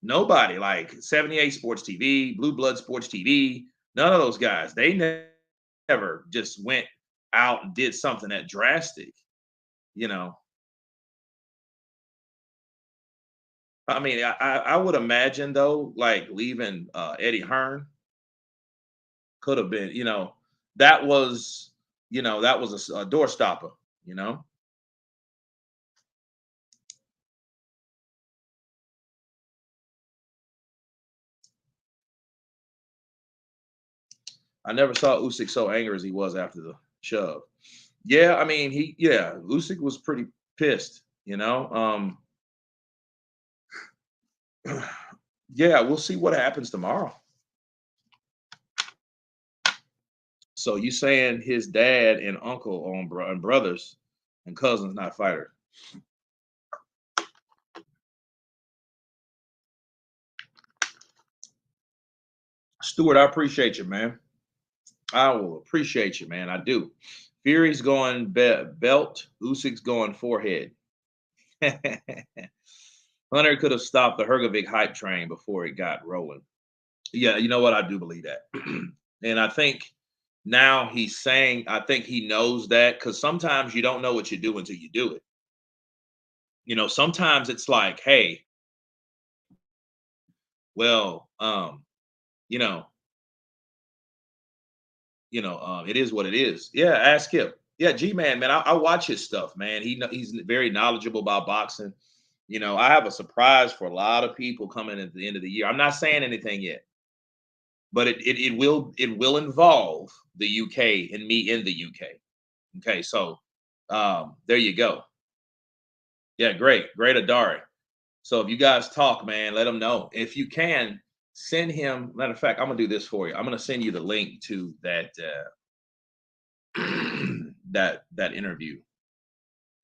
nobody like 78 Sports TV, Blue Blood Sports TV, none of those guys. They never just went out and did something that drastic, you know. I mean, I would imagine though, like leaving Eddie Hearn could have been, that was, that was a door stopper, you know. I never saw Usyk so angry as he was after the shove. Yeah, I mean, Usyk was pretty pissed, Yeah, we'll see what happens tomorrow. So you saying his dad and uncle and brothers and cousins not fighters? Stuart, I appreciate you, man. I will appreciate you, man. I do. Fury's going belt. Usyk's going forehead. Hunter could have stopped the Hergovic hype train before it got rolling. Yeah, you know what? I do believe that. And I think now he's saying, I think he knows that because sometimes you don't know what you do until you do it. Sometimes it's like, hey, well, you know, it is what it is. Yeah, ask him. Yeah, G man, I watch his stuff, man. He's very knowledgeable about boxing. I have a surprise for a lot of people coming at the end of the year. I'm not saying anything yet, but it will involve the UK and me in the UK. Okay, so there you go. Yeah, great Adari. So if you guys talk, man, let him know. If you can, send him. Matter of fact, I'm gonna do this for you. I'm gonna send you the link to that that interview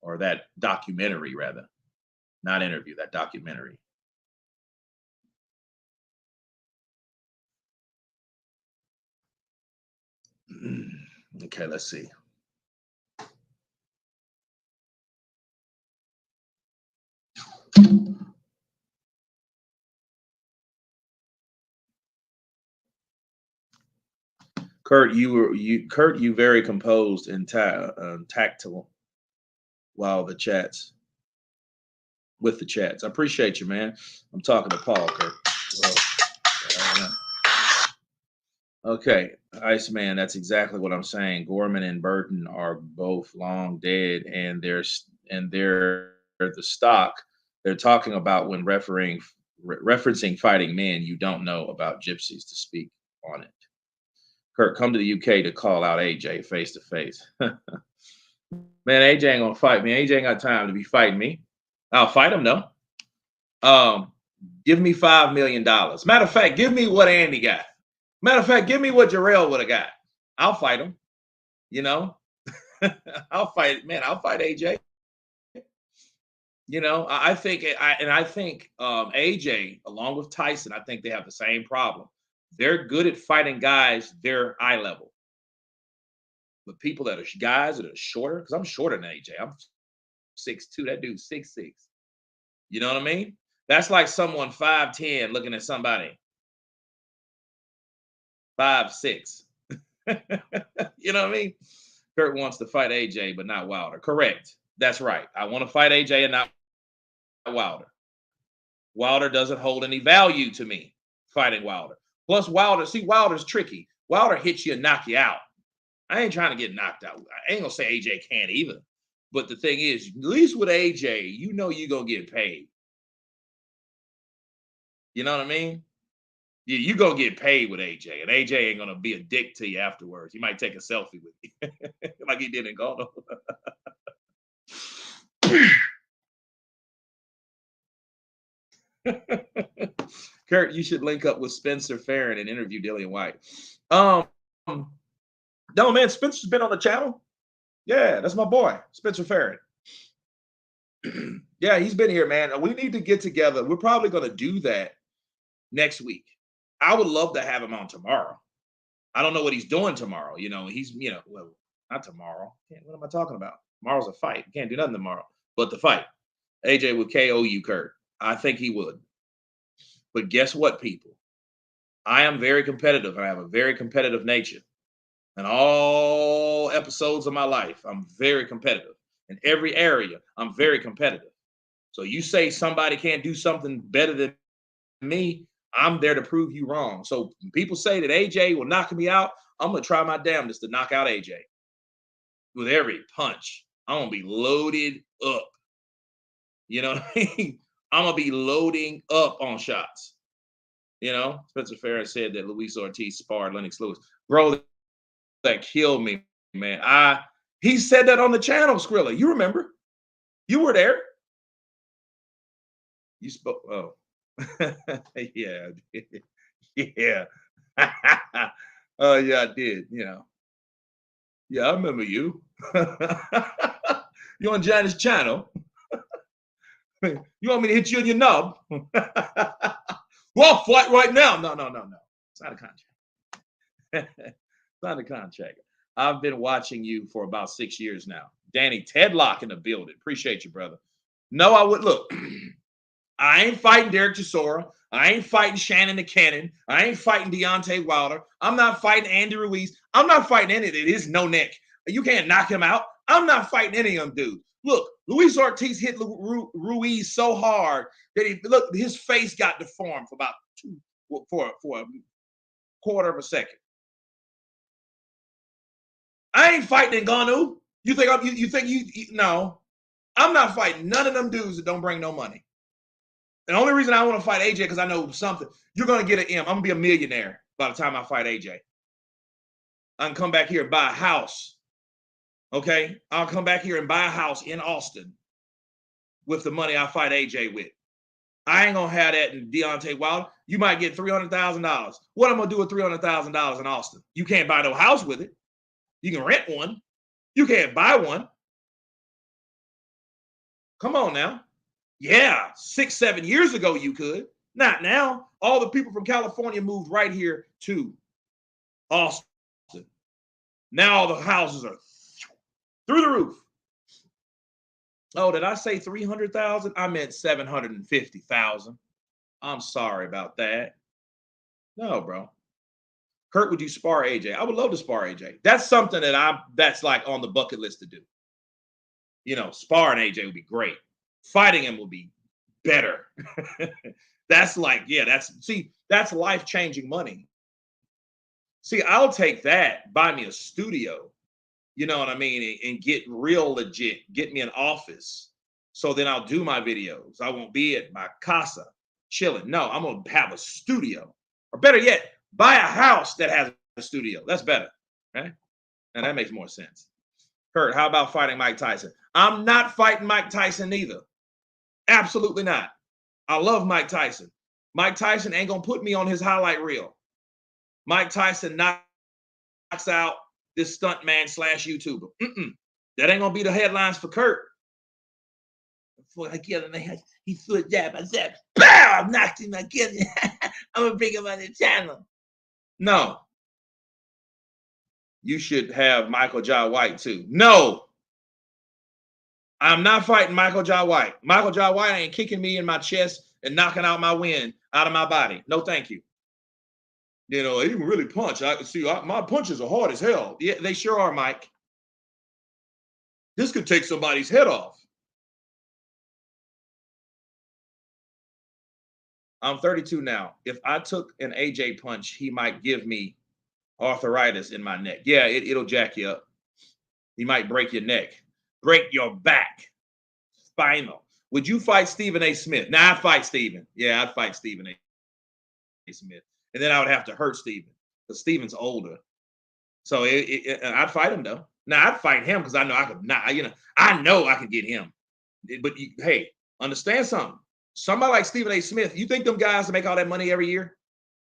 or that documentary, rather, not interview, that documentary. Okay, let's see. Kurt, you very composed and tactile while the chats with the chats. I appreciate you, man. I'm talking to Paul, Kurt. Well, okay, Iceman, that's exactly what I'm saying. Gorman and Burton are both long dead, and they're the stock they're talking about when referencing fighting men. You don't know about gypsies to speak on it. Kurt, come to the UK to call out AJ face to face. Man, AJ ain't gonna fight me. AJ ain't got time to be fighting me. I'll fight him though. Give me $5 million. Matter of fact, give me what Andy got. Matter of fact, give me what Jarrell would have got. I'll fight him. You know, I'll fight. Man, I'll fight AJ. I think AJ, along with Tyson, I think they have the same problem. They're good at fighting guys their eye level, but people that are guys that are shorter, because I'm shorter than AJ. I'm 6'2". That dude's 6'6". You know what I mean? That's like someone 5'10" looking at somebody 5'6". You know what I mean? Kurt wants to fight AJ, but not Wilder. Correct. That's right. I want to fight AJ and not Wilder. Wilder doesn't hold any value to me fighting Wilder. Plus, Wilder's tricky. Wilder hits you and knock you out. I ain't trying to get knocked out. I ain't gonna say AJ can't either. But the thing is, at least with AJ, you know you're gonna get paid. You know what I mean? You gonna get paid with AJ, and AJ ain't gonna be a dick to you afterwards. He might take a selfie with you, like he did in Ghana. Kurt, you should link up with Spencer Farron and interview Dillian White. No, man, Spencer's been on the channel. Yeah, that's my boy, Spencer Farron. Yeah, he's been here, man. We need to get together. We're probably going to do that next week. I would love to have him on tomorrow. I don't know what he's doing tomorrow. Well, not tomorrow. What am I talking about? Tomorrow's a fight. You can't do nothing tomorrow but the fight. AJ would KO you, Kurt. I think he would. But guess what, people? I am very competitive. I have a very competitive nature. In all episodes of my life, I'm very competitive. In every area, I'm very competitive. So you say somebody can't do something better than me, I'm there to prove you wrong. So when people say that AJ will knock me out, I'm going to try my damnedest to knock out AJ with every punch. I'm going to be loaded up. You know what I mean? I'm going to be loading up on shots. Spencer Farron said that Luis Ortiz sparred Lennox Lewis. Bro, that killed me, man. He said that on the channel, Skrilla. You remember? You were there. You spoke. Oh, yeah, yeah. Oh, yeah, I did. Yeah, I remember you. You on Janice's channel? You want me to hit you in your nub? Well, fight right now. No. It's out of contract. Sign the contract. I've been watching you for about 6 years now. Danny Tedlock in the building. Appreciate you, brother. No, I would look. I ain't fighting Derek Chisora. I ain't fighting Shannon the Cannon. I ain't fighting Deontay Wilder. I'm not fighting Andy Ruiz. I'm not fighting any of it. It's no neck. You can't knock him out. I'm not fighting any of them dudes. Look, Luis Ortiz hit Ruiz so hard that his face got deformed for a quarter of a second. I ain't fighting Ngannou. You think no. I'm not fighting none of them dudes that don't bring no money. The only reason I want to fight AJ because I know something. You're going to get an M. I'm going to be a millionaire by the time I fight AJ. I can come back here and buy a house. Okay? I'll come back here and buy a house in Austin with the money I fight AJ with. I ain't going to have that in Deontay Wilder. You might get $300,000. What am I going to do with $300,000 in Austin? You can't buy no house with it. You can rent one. You can't buy one. Come on now. Yeah, 6-7 years ago you could. Not now. All the people from California moved right here to Austin. Now all the houses are through the roof. Oh, did I say 300,000? I meant 750,000. I'm sorry about that. No, bro. Kurt, would you spar AJ? I would love to spar AJ. That's something that's like on the bucket list to do. You know, sparring AJ would be great. Fighting him will be better. That's like, yeah, that's life-changing money. See, I'll take that, buy me a studio, you know what I mean, and get real legit, get me an office. So then I'll do my videos. I won't be at my casa chilling. No, I'm going to have a studio. Or better yet, buy a house that has a studio. That's better, right? And that makes more sense. Kurt, how about fighting Mike Tyson? I'm not fighting Mike Tyson either. Absolutely not. I love Mike Tyson. Mike Tyson ain't going to put me on his highlight reel. Mike Tyson knocks out this stunt man / YouTuber. That ain't going to be the headlines for Kurt. He threw a jab. I said, pow! I knocked him again. I'm going to bring him on the channel. No. You should have Michael Jai White too. No. I'm not fighting Michael Jai White. Michael Jai White ain't kicking me in my chest and knocking out my wind out of my body. No, thank you. You know, he can really punch. I can see my punches are hard as hell. Yeah, they sure are, Mike. This could take somebody's head off. I'm 32 now. If I took an AJ punch, he might give me arthritis in my neck. Yeah, it'll jack you up. He might break your neck. Break your back. Spinal. Would you fight Stephen A. Smith? Nah, I'd fight Stephen. Yeah, I'd fight Stephen A. Smith. And then I would have to hurt Stephen because Stephen's older. So I'd fight him though. Now I'd fight him because I know I could not, I know I could get him. But hey, understand something. Somebody like Stephen A. Smith, you think them guys make all that money every year?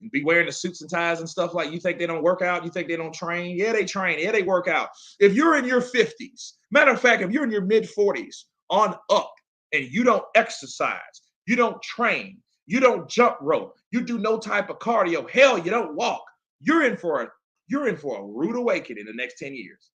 And be wearing the suits and ties and stuff like you think they don't work out? You think they don't train? Yeah, they train. Yeah, they work out. If you're in your 50s, matter of fact, if you're in your mid 40s on up and you don't exercise, you don't train, you don't jump rope, you do no type of cardio, hell, you don't walk, you're in for a rude awakening in the next 10 years.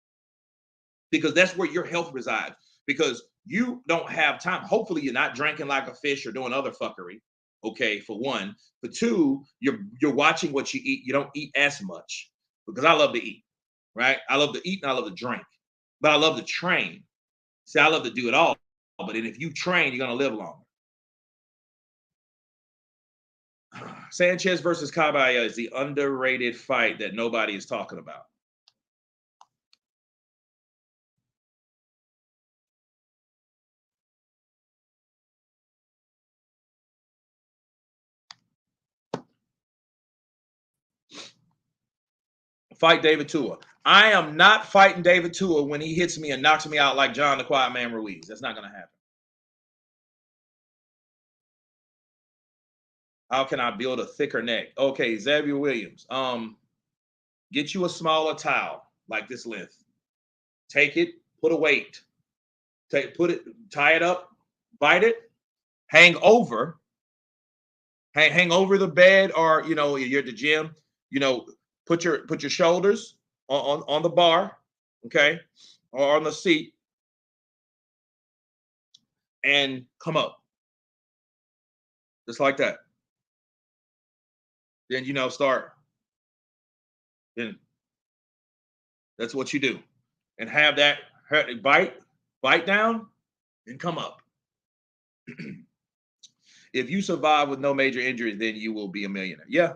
Because that's where your health resides. Because you don't have time. Hopefully you're not drinking like a fish or doing other fuckery. Okay, for one. For two, you're watching what you eat. You don't eat as much because I love to eat, right? I love to eat and I love to drink, but I love to train. See, I love to do it all. But then if you train, you're going to live longer. Sanchez versus Caballero is the underrated fight that nobody is talking about. Fight David Tua. I am not fighting David Tua when he hits me and knocks me out like John the Quiet Man Ruiz. That's not going to happen. How can I build a thicker neck? Okay, Xavier Williams. Get you a smaller towel like this length. Take it, put a weight. Tie it up, bite it, hang over the bed, or you're at the gym. Put your shoulders on the bar, okay, or on the seat, and come up just like that. Then start. Then that's what you do, and have that bite down, and come up. If you survive with no major injuries, then you will be a millionaire. Yeah,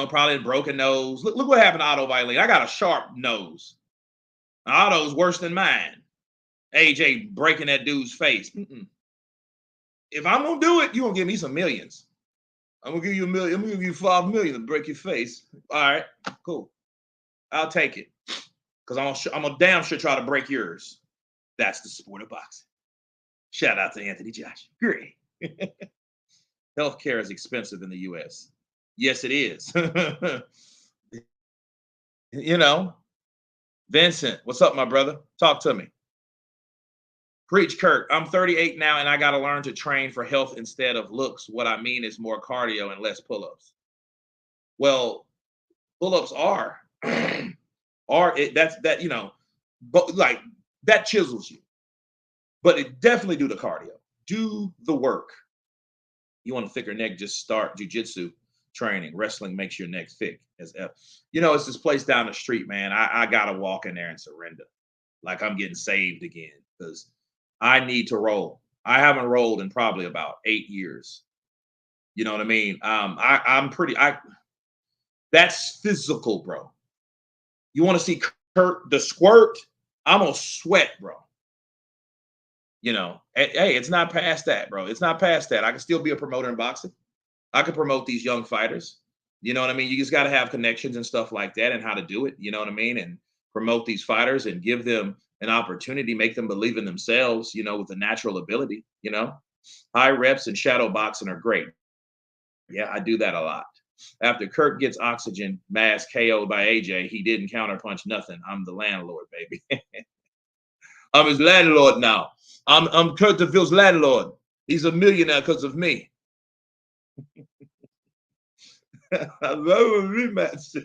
probably a broken nose. Look what happened to Otto Violin. I got a sharp nose. Otto's worse than mine. AJ breaking that dude's face. If I'm gonna do it, you gonna give me some millions. I'm gonna give you a million. I'm gonna give you 5 million to break your face. All right, cool. I'll take it because I'm a damn sure try to break yours. That's the sport of boxing. Shout out to Anthony Josh. Great. Healthcare is expensive in the U.S. Yes, it is. you know, Vincent, what's up, my brother? Talk to me. Preach, Kurt. I'm 38 now, and I got to learn to train for health instead of looks. What I mean is more cardio and less pull-ups. Well, pull-ups are that's that but like that chisels you. But it definitely do the cardio. Do the work. You want a thicker neck? Just start jujitsu training. Wrestling makes your neck thick as F. It's this place down the street, man. I gotta walk in there and surrender. Like I'm getting saved again because I need to roll. I haven't rolled in probably about 8 years. You know what I mean? I'm pretty. That's physical, bro. You want to see Kurt the squirt? I'm gonna sweat, bro. Hey, it's not past that, bro. It's not past that. I can still be a promoter in boxing. I could promote these young fighters. You know what I mean? You just got to have connections and stuff like that and how to do it. You know what I mean? And promote these fighters and give them an opportunity, make them believe in themselves, with a natural ability. High reps and shadow boxing are great. Yeah, I do that a lot. After Kurt gets oxygen mask KO'd by AJ, he didn't counterpunch nothing. I'm the landlord, baby. I'm his landlord now. I'm Kurt DeVille's landlord. He's a millionaire because of me. I love a rematch.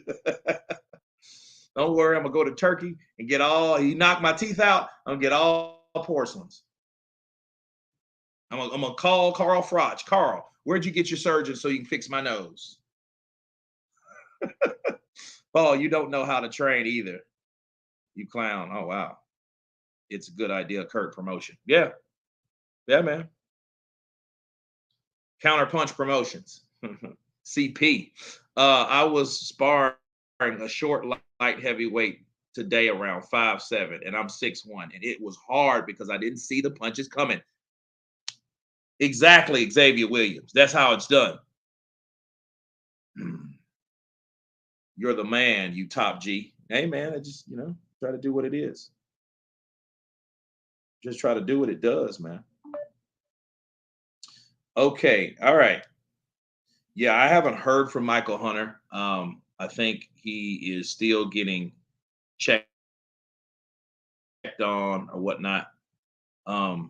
Don't worry, I'm gonna go to Turkey and get he knocked my teeth out. I'm gonna get all porcelains. I'm gonna call Carl Froch. Carl, where'd you get your surgeon so you can fix my nose? Paul, you don't know how to train either. You clown. Oh wow. It's a good idea, Kurt promotion. Yeah. Yeah, man. Counterpunch Promotions. CP. I was sparring a short light heavyweight today around 5'7", and I'm 6'1", and it was hard because I didn't see the punches coming. Exactly, Xavier Williams. That's how it's done. You're the man, you top G. Hey man, I just try to do what it is. Just try to do what it does, man. Okay, all right. Yeah, I haven't heard from Michael Hunter. I think he is still getting checked on or whatnot. Because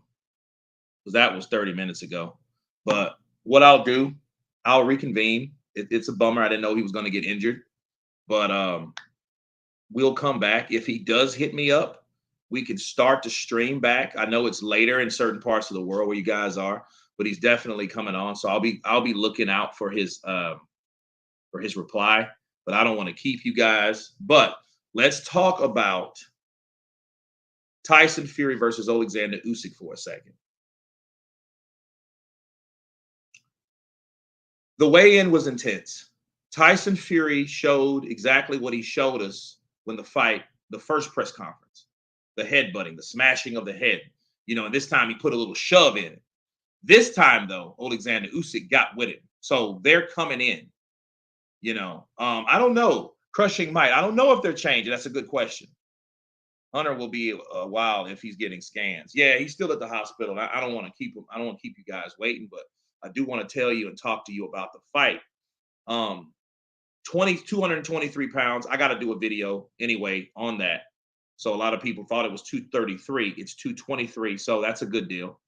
that was 30 minutes ago. But what I'll do, I'll reconvene. It's a bummer. I didn't know he was going to get injured. But we'll come back. If he does hit me up, we can start to stream back. I know it's later in certain parts of the world where you guys are, but he's definitely coming on. So I'll be looking out for his reply. But I don't want to keep you guys. But let's talk about Tyson Fury versus Alexander Usyk for a second. The weigh-in was intense. Tyson Fury showed exactly what he showed us when the first press conference, the headbutting, the smashing of the head, and this time he put a little shove in it. This time, though, Alexander Usyk got with it. So they're coming in, I don't know. Crushing might. I don't know if they're changing. That's a good question. Hunter will be a while if he's getting scans. Yeah, he's still at the hospital. I don't want to keep him. I don't want to keep you guys waiting, but I do want to tell you and talk to you about the fight. 223 pounds. I got to do a video anyway on that. So a lot of people thought it was 233. It's 223. So that's a good deal.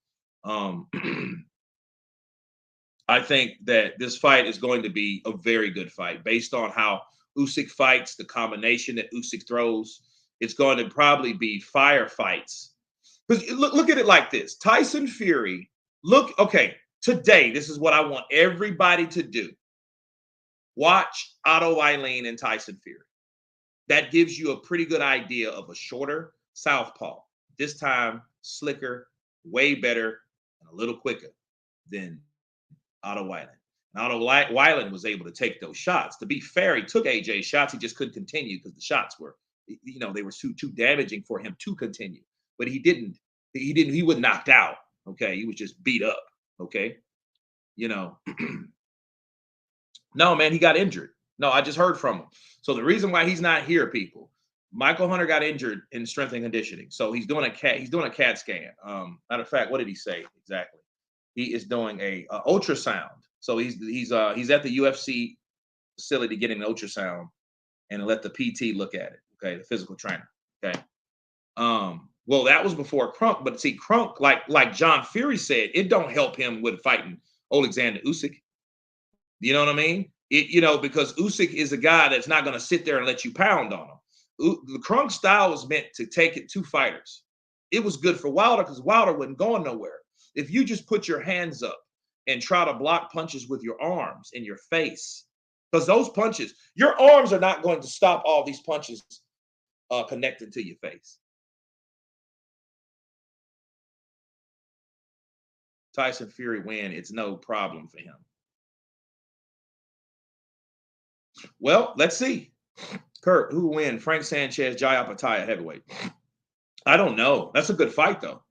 I think that this fight is going to be a very good fight based on how Usyk fights, the combination that Usyk throws, it's going to probably be firefights. Because look at it like this: Tyson Fury. Look, okay, today, this is what I want everybody to do. Watch Otto Eileen and Tyson Fury. That gives you a pretty good idea of a shorter southpaw. This time, slicker, way better, and a little quicker than Otto Weiland. And Otto Weiland was able to take those shots. To be fair, he took AJ's shots. He just couldn't continue because the shots were, they were too damaging for him to continue. But he didn't. He was knocked out. Okay, he was just beat up. Okay, you know. No, man, he got injured. No, I just heard from him. So the reason why he's not here, people, Michael Hunter got injured in strength and conditioning. So he's doing a CAT scan. Matter of fact, what did he say exactly? He is doing a ultrasound. So he's at the UFC facility getting an ultrasound and let the PT look at it. Okay, the physical trainer. Okay. Well, that was before Crunk, but see, Crunk, like John Fury said, it don't help him with fighting Alexander Usyk. You know what I mean? Because Usyk is a guy that's not going to sit there and let you pound on him. The Crunk style was meant to take it to fighters. It was good for Wilder because Wilder wasn't going nowhere. If you just put your hands up and try to block punches with your arms in your face, because those punches, your arms are not going to stop all these punches connected to your face. Tyson Fury win, it's no problem for him. Well, let's see. Kurt, who will win? Frank Sanchez, Jai Apataya, heavyweight. I don't know. That's a good fight, though.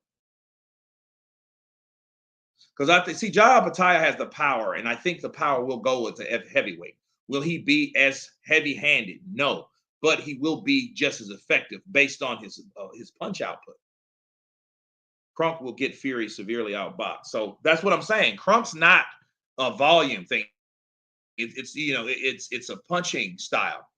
Because see, Jai Apataya has the power, and I think the power will go with the heavyweight. Will he be as heavy-handed? No, but he will be just as effective based on his punch output. Crunk will get Fury severely outboxed. So that's what I'm saying. Crunk's not a volume thing. It's a punching style.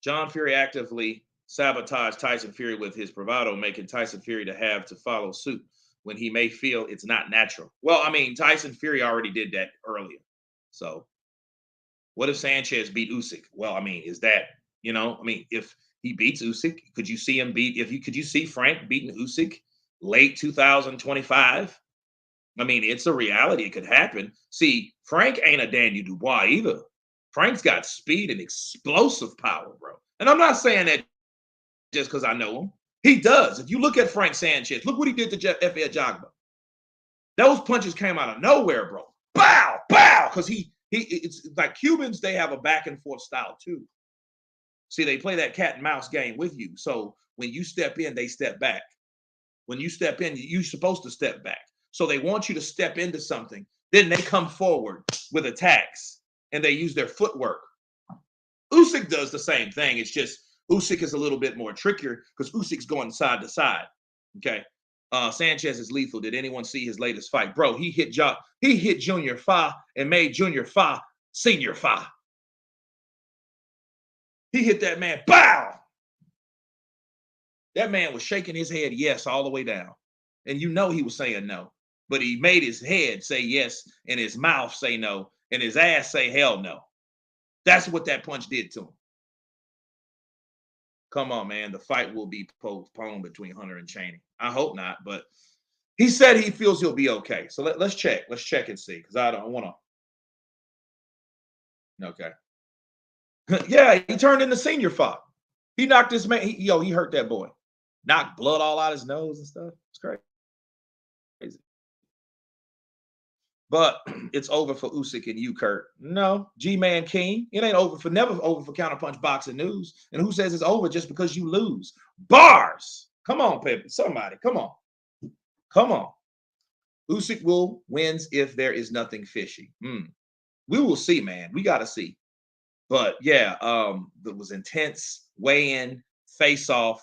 John Fury actively sabotaged Tyson Fury with his bravado, making Tyson Fury to follow suit when he may feel it's not natural. Well, I mean, Tyson Fury already did that earlier. So what if Sanchez beat Usyk? Well, I mean, is that, if he beats Usyk, could you see him could you see Frank beating Usyk late 2025? I mean, it's a reality. It could happen. See, Frank ain't a Daniel Dubois either. Frank's got speed and explosive power, bro. And I'm not saying that just because I know him. He does. If you look at Frank Sanchez, look what he did to F.A. Jagba. Those punches came out of nowhere, bro. Bow, bow. Because it's like Cubans, they have a back and forth style too. See, they play that cat and mouse game with you. So when you step in, they step back. When you step in, you're supposed to step back. So they want you to step into something. Then they come forward with attacks and they use their footwork. Usyk does the same thing. It's just Usyk is a little bit more trickier because Usyk's going side to side. Okay. Sanchez is lethal. Did anyone see his latest fight? Bro, he hit Junior Fa and made Junior Fa Senior Fa. He hit that man. Bow! That man was shaking his head yes all the way down. And he was saying no. But he made his head say yes and his mouth say no and his ass say hell no. That's what that punch did to him. Come on, man. The fight will be postponed between Hunter and Chaney. I hope not, but he said he feels he'll be okay. So let's check. Let's check and see because I don't want to. Okay. Yeah, he turned into Senior Fa. He knocked this man. He hurt that boy. Knocked blood all out his nose and stuff. It's crazy. But it's over for Usyk and you, Kurt. No, G-Man King. It ain't never over for Counterpunch Boxing News. And who says it's over just because you lose? Bars. Come on, Pepe. Somebody. Come on. Come on. Usyk wins if there is nothing fishy. We will see, man. We got to see. But yeah, it was intense weigh-in, face-off.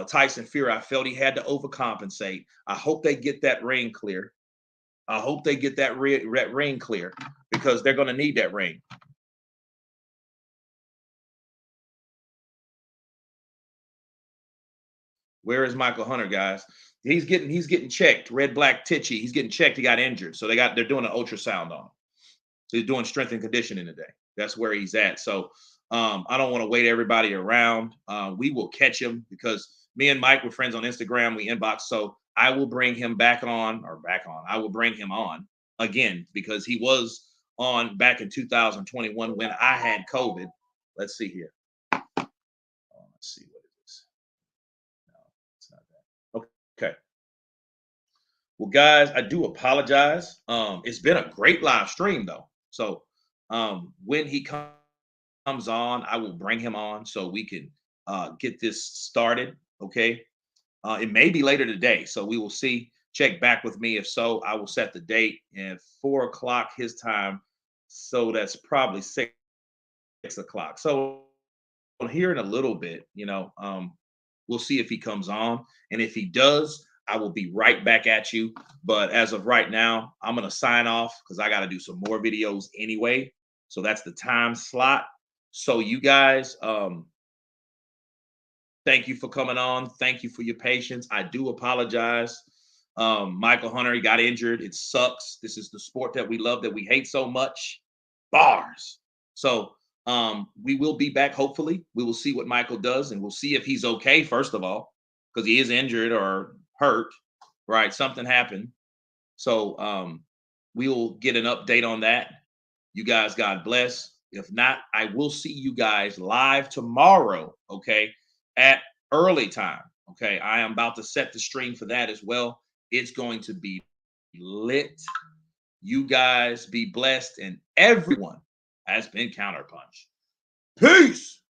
Tyson Fury, I felt he had to overcompensate. I hope they get that ring clear. I hope they get that ring clear because they're going to need that ring. Where is Michael Hunter, guys? He's getting checked. Red, black, titchy. He's getting checked. He got injured, so they're doing an ultrasound on him. So he's doing strength and conditioning today. That's where he's at. So I don't want to wait everybody around. We will catch him because me and Mike were friends on Instagram. We inbox. So I will bring him back on or back on. I will bring him on again because he was on back in 2021 when I had COVID. Let's see here. Let's see what it is. No, it's not that. Okay. Well, guys, I do apologize. It's been a great live stream though. So when he comes on, I will bring him on so we can get this started. Okay. It may be later today, so we will see. Check back with me. If so, I will set the date at 4 o'clock his time. So that's probably 6 o'clock. So here in a little bit, we'll see if he comes on. And if he does, I will be right back at you. But as of right now, I'm going to sign off because I got to do some more videos anyway. So that's the time slot. So you guys, thank you for coming on. Thank you for your patience. I do apologize. Michael Hunter, he got injured. It sucks. This is the sport that we love, that we hate so much. Bars. So we will be back. Hopefully, we will see what Michael does, and we'll see if he's okay. First of all, because he is injured or hurt, right? Something happened. So we will get an update on that. You guys, God bless. If not, I will see you guys live tomorrow. Okay, at early time. Okay, I am about to set the stream for that as well. It's going to be lit. You guys be blessed, and everyone has been counterpunched. Peace.